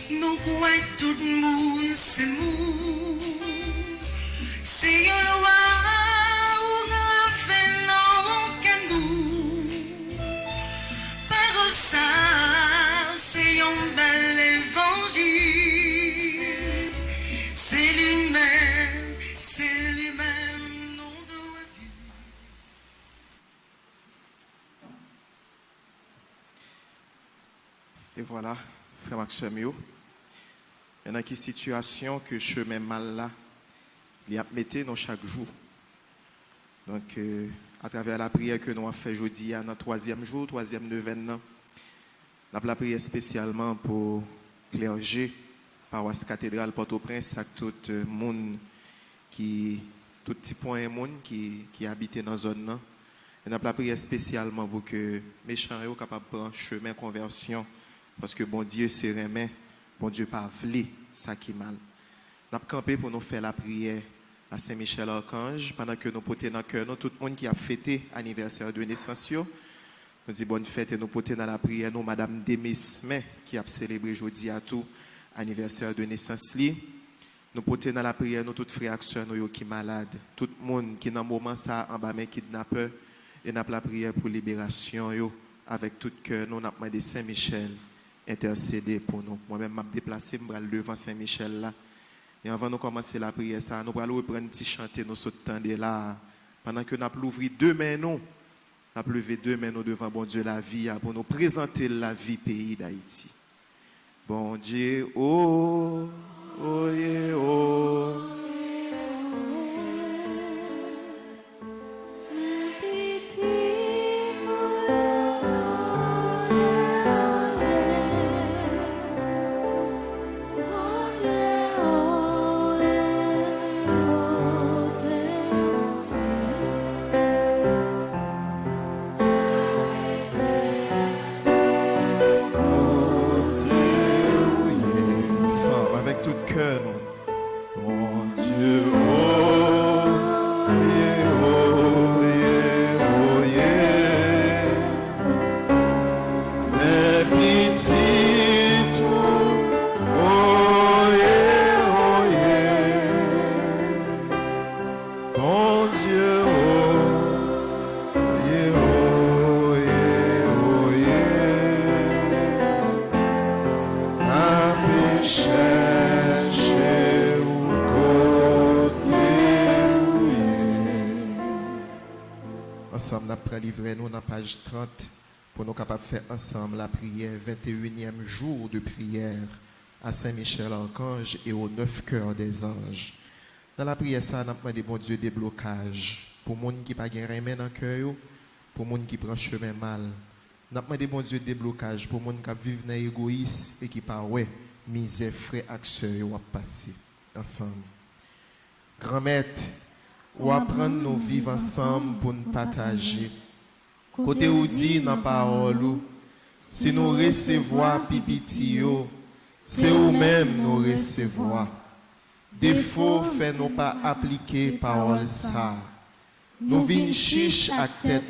Nous croyons tout le monde c'est mou. voilà, frère Maxime, il y a une situation que chemin mal là, il y a metté dans chaque jour. Donc, à travers la prière que nous avons fait aujourd'hui, à notre troisième jour, troisième neuvaine, nous avons la prière spécialement pour clergé, paroisse cathédrale Port-au-Prince, avec tout le monde tout petit point de monde qui habite dans la zone. Nous avons la prière spécialement pour que les méchants soient capables de prendre chemin de conversion, parce que bon Dieu c'est remet, bon Dieu pas voulu ça qui est mal. Nous avons campé pour nous faire la prière à Saint-Michel Archange, pendant que nous portons dans le cœur, tout le monde qui a fêté l'anniversaire de naissance, nous disons bonne fête et nous portons dans la prière, nous, Madame Demesme, qui a célébré aujourd'hui à tout anniversaire de naissance. Nous portons dans la prière, nous, tous frères et sœurs qui sont malades, tout le monde qui, dans le moment, ça, en bas, mais kidnappeur, et nous avons la prière pour libération, avec tout cœur, nous avons demandé Saint-Michel intercéder pour nous. Moi-même, je me déplacé, je vais devant Saint-Michel là. Et avant de commencer la prière, ça, nous allons reprendre un petit chanter, nous sautons là. Pendant que nous avons ouvert deux mains, nous avons levé deux mains devant bon Dieu la vie, pour nous présenter la vie pays d'Haïti. Bon Dieu, oh, oh, yeah, oh. Avec tout cœur, mon Dieu, oh, yeah, oh, yeah, oh, yeah. Mais petit, oh, yeah, oh, yeah. Mon Dieu, oh, yeah, oh, yeah, oh, yeah. Un péché. Ensemble, nous allons livrer nous dans la page 30 pour nous capables de faire ensemble la prière, 21e jour de prière à Saint-Michel Archange et aux 9 cœurs des anges. Dans la prière, ça, nous avons demandé bon Dieu des blocages pour les gens qui n'ont pas de remède dans le cœur, pour les gens qui prennent chemin mal. Nous avons demandé bon Dieu des blocages pour les gens qui vivent dans l'égoïsme et qui par ouais, misère, frère, acteur, ou passer ensemble. Grand Maître, ou apprendre nous vivre ensemble pour nous partager. Côté où dit dans la parole, si nous recevons pipitio, c'est nous-mêmes nous recevons. Défaut fait nous pas appliquer parole ça. Nous vins chiche à tête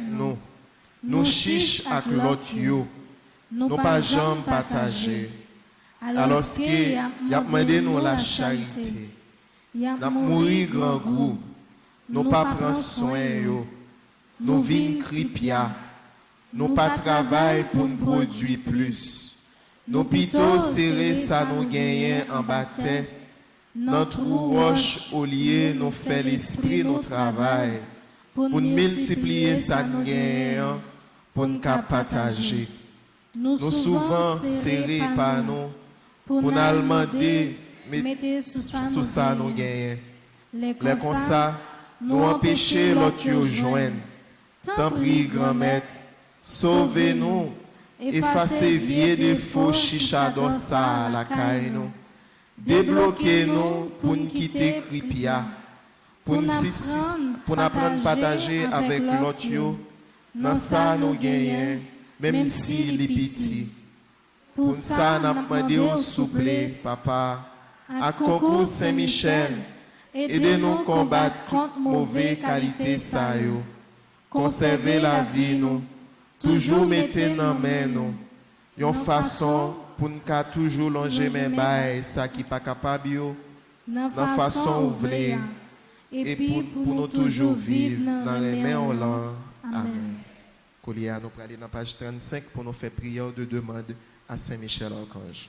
nous chiche à l'autre yo, nous pas jamais partager. Alors qu'il y a demandé nous la charité, n'a mourir grand goût. Nous pas prendre soin yo, nous vins cripia, nous pas travail pour nous produire plus. Nous plutôt serrer ça nous gagner en bataille. Notre roche au lieu nous fait l'esprit nous travail pour nous multiplier ça nous gagnant pour nous partager. Nous souvent serrés par nous pour nous demander mettez sous ça nous gagner. Les comme ça nous empêcher l'autre yo joindre. Tant pis, grand maître, sauvez-nous, effacez vieux défauts chicha dans ça la caille nous. Débloquez-nous pour nous quitter Kripia, pour nous apprendre à partager avec l'autre yo. Dans ça nous gagnons, même si les petits. Pour ça nous demandé au souple, papa, à concours Saint-Michel. Aidez-nous combattre contre mauvaise qualité ça yo. Conservez la vie nous. Toujours mettez dans main nous. Yon façon pour nous toujours longer mes bails ça qui pas capable yo. Dans façon ouvrir et pour nous toujours vivre dans les mains au long. Amen. Colia, nous allons aller dans la page 35 pour nous faire prière de demande à Saint-Michel Archange.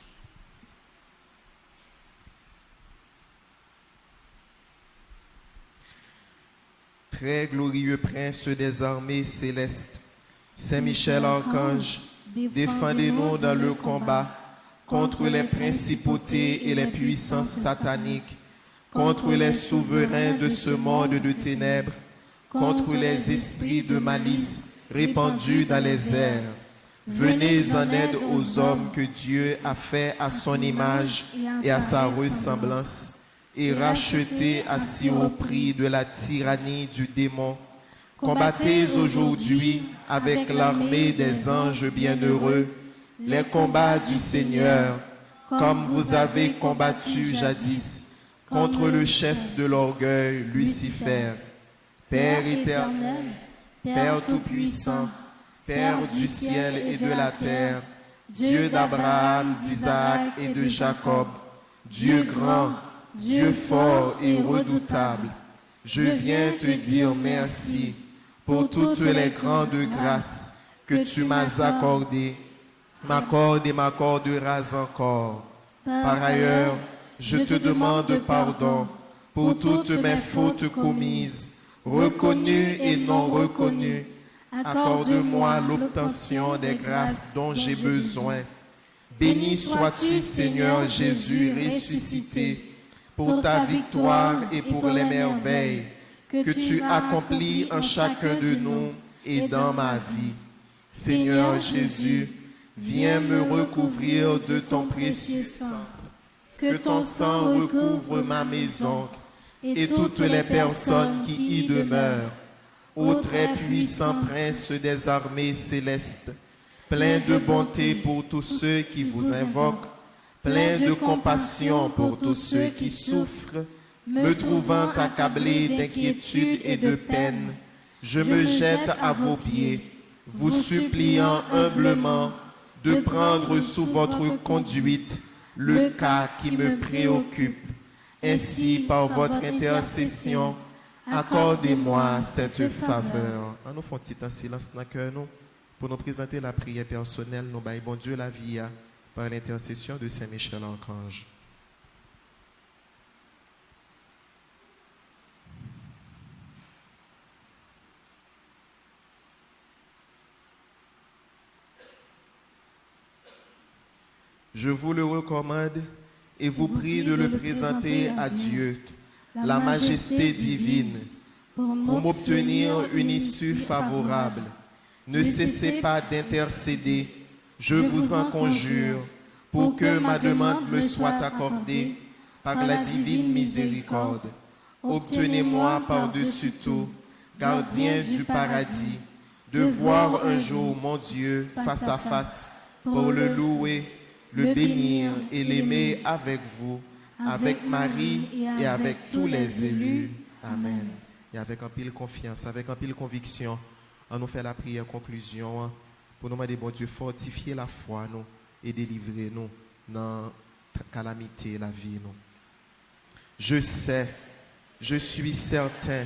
Très glorieux prince des armées célestes, Saint-Michel Archange, Défendez-nous dans le combat contre les principautés et les puissances sataniques, contre les souverains de ce monde de ténèbres, contre les esprits de malice répandus dans les airs. Venez en aide aux hommes que Dieu a fait à son image et à sa ressemblance, et rachetez à si haut prix de la tyrannie du démon. Combattez aujourd'hui avec l'armée des anges bienheureux les combats du Seigneur, comme vous avez combattu jadis contre le chef de l'orgueil, Lucifer. Père éternel, Père tout-puissant, Père du ciel et de la terre, Dieu d'Abraham, d'Isaac et de Jacob, Dieu grand, Dieu fort et redoutable, je viens te dire merci pour toutes les grandes grâces que tu m'as accordées, m'accorde et m'accorderas encore. Par ailleurs, je te demande pardon pour toutes mes fautes commises, reconnues et non reconnues. Accorde-moi l'obtention des grâces dont j'ai besoin. Béni sois-tu, Seigneur Jésus ressuscité, pour ta victoire et pour les merveilles que tu accomplis en chacun de nous et dans ma vie. Seigneur Jésus, viens me recouvrir de ton précieux sang. Que ton sang recouvre ma maison et toutes les personnes qui y demeurent. Ô très puissant prince des armées célestes, plein de bonté pour tous ceux qui vous invoquent, plein de compassion pour tous ceux qui souffrent, me trouvant accablé d'inquiétude et de peine, je me jette à vos pieds, vous suppliant humblement de prendre sous votre conduite le cas qui me préoccupe. Ainsi, par votre intercession, accordez-moi cette faveur. On nous fait un petit silence dans le cœur, nous, pour nous présenter la prière personnelle. Nous baillons bon Dieu la vie par l'intercession de Saint Michel Archange. Je vous le recommande et vous prie de le présenter à Dieu, la majesté divine, pour m'obtenir une issue favorable. Ne cessez pas d'intercéder, je vous en conjure, pour que ma demande me soit accordée par la divine miséricorde. Obtenez-moi par-dessus tout, gardien du paradis, de voir un jour mon Dieu face à face pour le louer, le bénir et l'aimer avec vous, avec Marie et avec tous les élus. Amen. Et avec un pile confiance, avec un pile conviction, on nous fait la prière conclusion pour nous demander, bon Dieu, fortifier la foi nous et délivrer nous dans la calamité, la vie. Nous. Je sais, je suis certain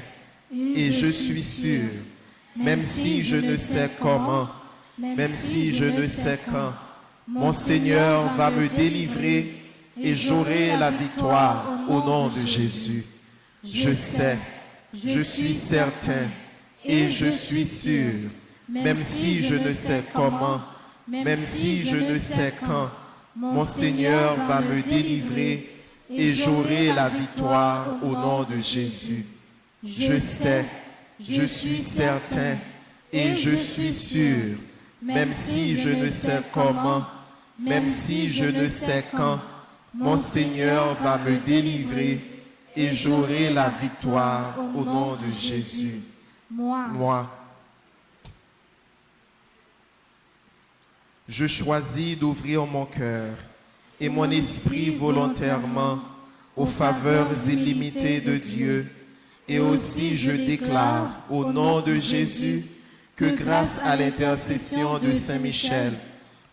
et je suis sûr, même si je ne sais comment, même si je ne sais quand, mon Seigneur va me délivrer et j'aurai la victoire au nom de Jésus. Je sais, je suis certain et je suis sûr, même si je ne sais comment, même si je ne sais quand, mon Seigneur va me délivrer et j'aurai la victoire au nom de Jésus. Je sais, je suis certain et je suis sûr, même si je ne sais comment, même si je ne sais quand, mon Seigneur va me délivrer et j'aurai la victoire au nom de Jésus. Moi, je choisis d'ouvrir mon cœur et mon esprit volontairement aux faveurs illimitées de Dieu. Et aussi je déclare au nom de Jésus que grâce à l'intercession de Saint Michel,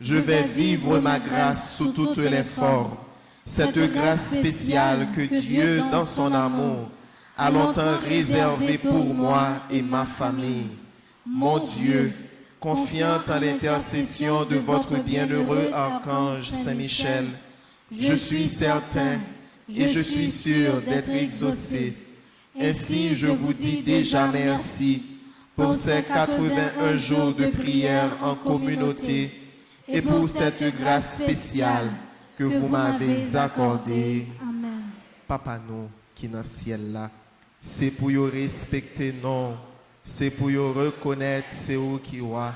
je vais vivre ma grâce sous toutes les formes. Cette grâce spéciale que Dieu, dans son amour, a longtemps réservée pour moi et ma famille. Mon Dieu, confiant en l'intercession de votre bienheureux archange Saint Michel, je suis certain et je suis sûr d'être exaucé. Ainsi, je vous dis déjà merci pour ces 81 jours de prière en communauté et pour cette grâce spéciale que vous m'avez accordée. Amen. Papa nous qui dans le ciel là, c'est pour y respecter non, c'est pour y reconnaître c'est où qui wa,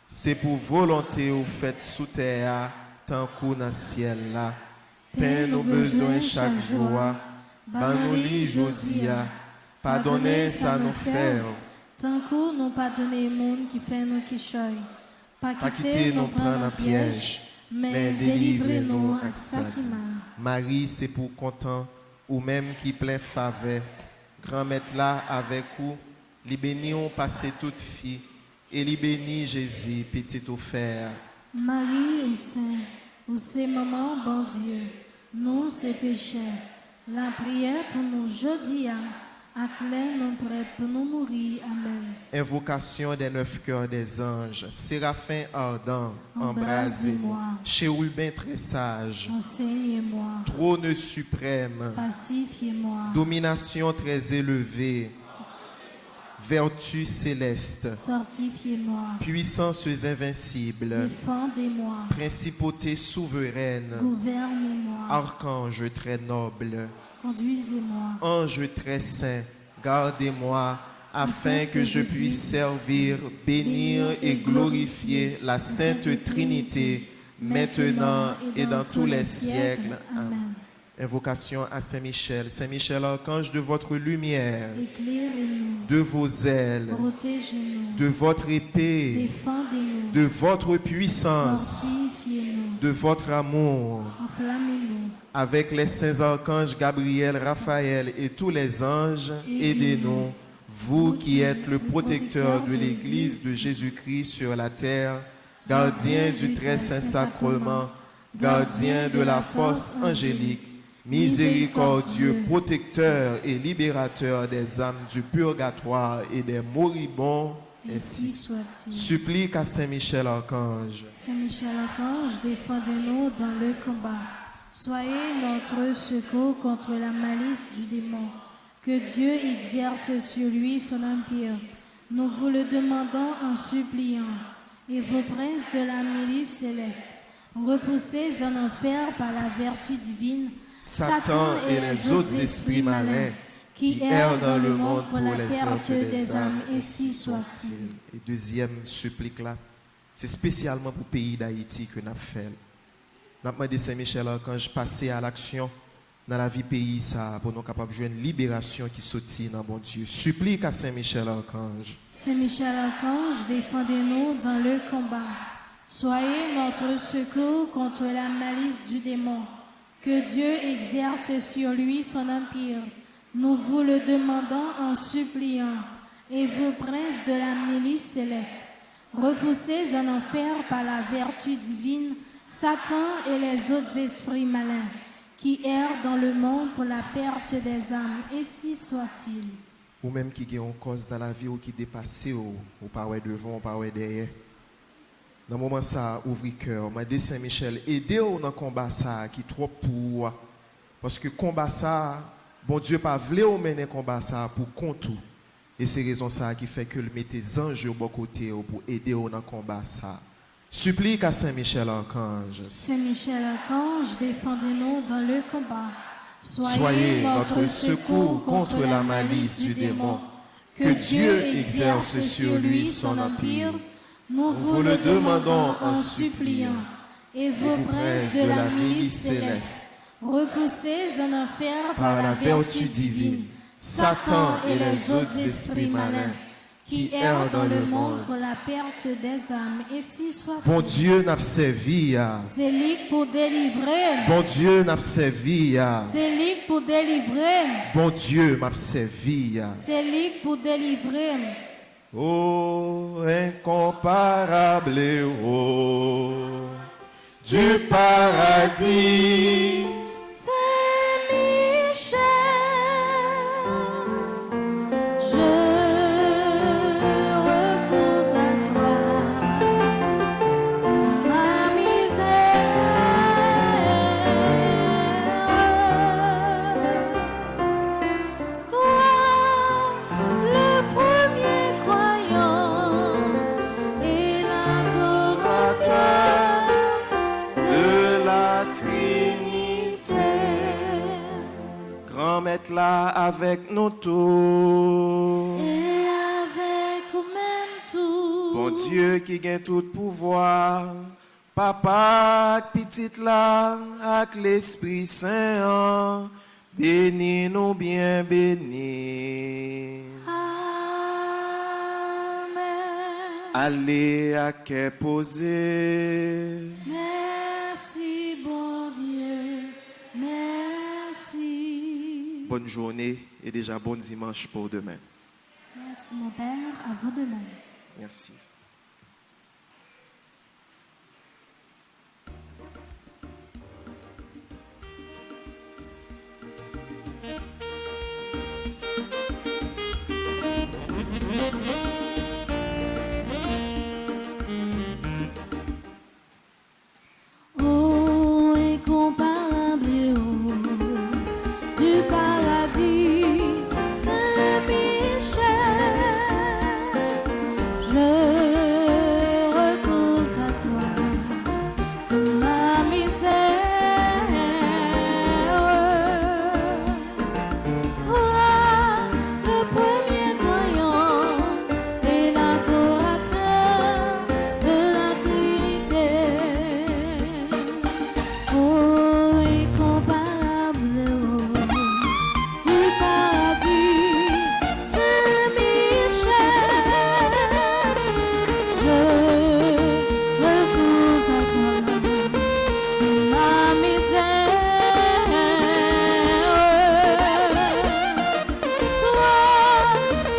c'est pour volonté ou fait sous terre tant qu'on dans le ciel là. Pain nos besoins chaque jour, ban nous li jodi a, pardonnez ça nous faire. Tant que nous pardonnons les gens qui fait nous qui choy. Pas Pas quitter quitter nous nous prendre prendre en en piège, mais délivrez-nous à ça qui mal. Marie, c'est pour content, ou même qui plein faveur. Grand-mère là avec vous, li béni on passé toute fille, et li béni Jésus, petit offert. Marie ou Saint, ou c'est maman, bon Dieu, nous c'est pécheurs. La prière pour nous jeudi à clair nous prêts pour nous mourir. Amen. Invocation des 9 cœurs des anges, Séraphin ardent, embrasez-moi. Embrasez-moi. Chérubin très sage, Enseignez-moi, trône suprême, pacifiez-moi, domination très élevée, vertu céleste, fortifiez-moi, puissances invincibles, défendez-moi, principauté souveraine, gouvernez-moi, archange très noble, conduisez-moi, ange très saint, gardez-moi, afin que je puisse servir, bénir et glorifier la Sainte Trinité, maintenant et dans tous les siècles. Amen. Invocation à Saint Michel. Saint Michel, archange de votre lumière, éclairez-nous, de vos ailes, protégez-nous, de votre épée, défendez-nous, de votre puissance, fortifiez-nous, de votre amour, enflammez-nous, avec les saints archanges Gabriel, Raphaël et tous les anges, aidez-nous, vous qui êtes le protecteur de l'Église de Jésus-Christ sur la terre, gardien du très saint sacrement, gardien de la force angélique, miséricordieux, protecteur et libérateur des âmes du purgatoire et des moribonds, ainsi ainsi soit-il. supplique à Saint Michel Archange. Saint Michel Archange, défendez-nous dans le combat. Soyez notre secours contre la malice du démon. Que Dieu exerce sur lui son empire. Nous vous le demandons en suppliant. Et vos princes de la milice céleste, repoussés en enfer par la vertu divine, Satan et les autres esprits malins qui errent dans le monde pour la perte des âmes, ainsi soit-il. Et deuxième supplique là, c'est spécialement pour le pays d'Haïti que nous avons fait. Nous avons demandé Saint Michel Archange passer à l'action dans la vie pays ça pour nous capables de jouer une libération qui sortit dans bon Dieu. Supplique à Saint Michel Archange. Saint Michel Archange, défendez-nous dans le combat. Soyez notre secours contre la malice du démon. Que Dieu exerce sur lui son empire. Nous vous le demandons en suppliant. Et vous, princes de la milice céleste, repoussés en enfer par la vertu divine, Satan et les autres esprits malins qui errent dans le monde pour la perte des âmes, ainsi soit-il. Ou même qui ont une cause dans la vie ou qui dépasse ou pas devant ou pas derrière. Dans le moment ça, ouvrez cœur. M'a dit Saint Michel, aidez-vous dans le combat ça qui est trop pour. Parce que combat ça, bon Dieu pas voulu mener combat ça pour contre. Et c'est raison ça qui fait que le mettez anges au bon côté pour aider dans le combat ça. Supplique à Saint Michel Archange. Saint Michel Archange, défendez-nous dans le combat. Soyez notre secours contre la malice du démon. Que Dieu exerce sur lui son empire. Nous vous le demandons en suppliant. Et vos princes de la milice céleste, repoussés en enfer par la vertu divine, Satan et les autres esprits malins qui errent dans le monde pour la perte des âmes, ainsi soit-il. Bon Dieu n'a servi. C'est lui pour délivrer. Bon Dieu n'a servi. C'est lui pour délivrer. Bon Dieu m'a servi. C'est lui pour délivrer. Oh, incomparable héros du paradis. Saint Michel, je repose à toi dans ma misère. Toi, le premier croyant et l'adorateur. comme être là avec nous tous. Et avec nous-mêmes tout. Bon Dieu qui gagne tout pouvoir, papa, petite là, avec l'Esprit Saint, bénis nous bien bénis. Amen. Allez à quai posé. Merci, bon Dieu. Merci. Bonne journée et déjà bon dimanche pour demain. Merci, mon Père. À vous demain. Merci. Oh, incomparable oh, du paradis Saint-Michel, je repose à toi ma misère. Toi, le premier croyant et l'adorateur de la Trinité. Oh, incomparable oh, du paradis Saint-Michel, je recours à toi ma misère. Toi,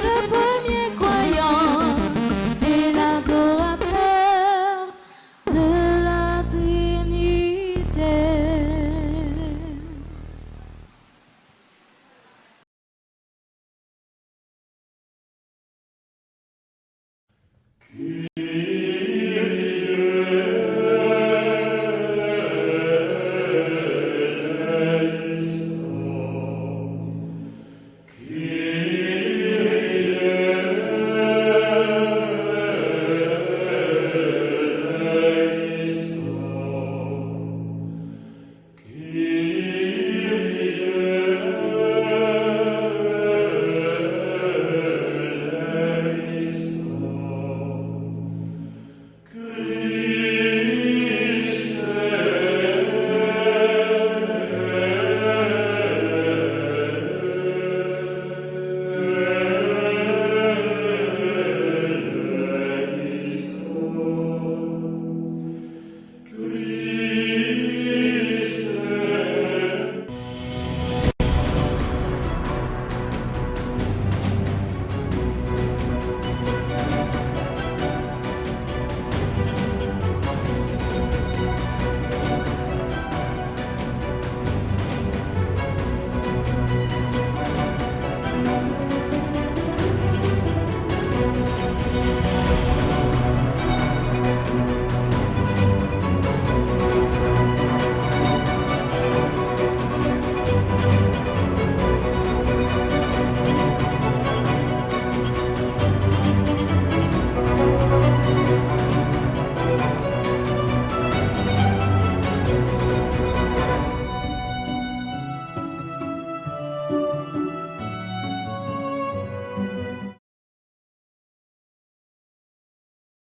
le premier croyant et l'adorateur de la Trinité. Kyrie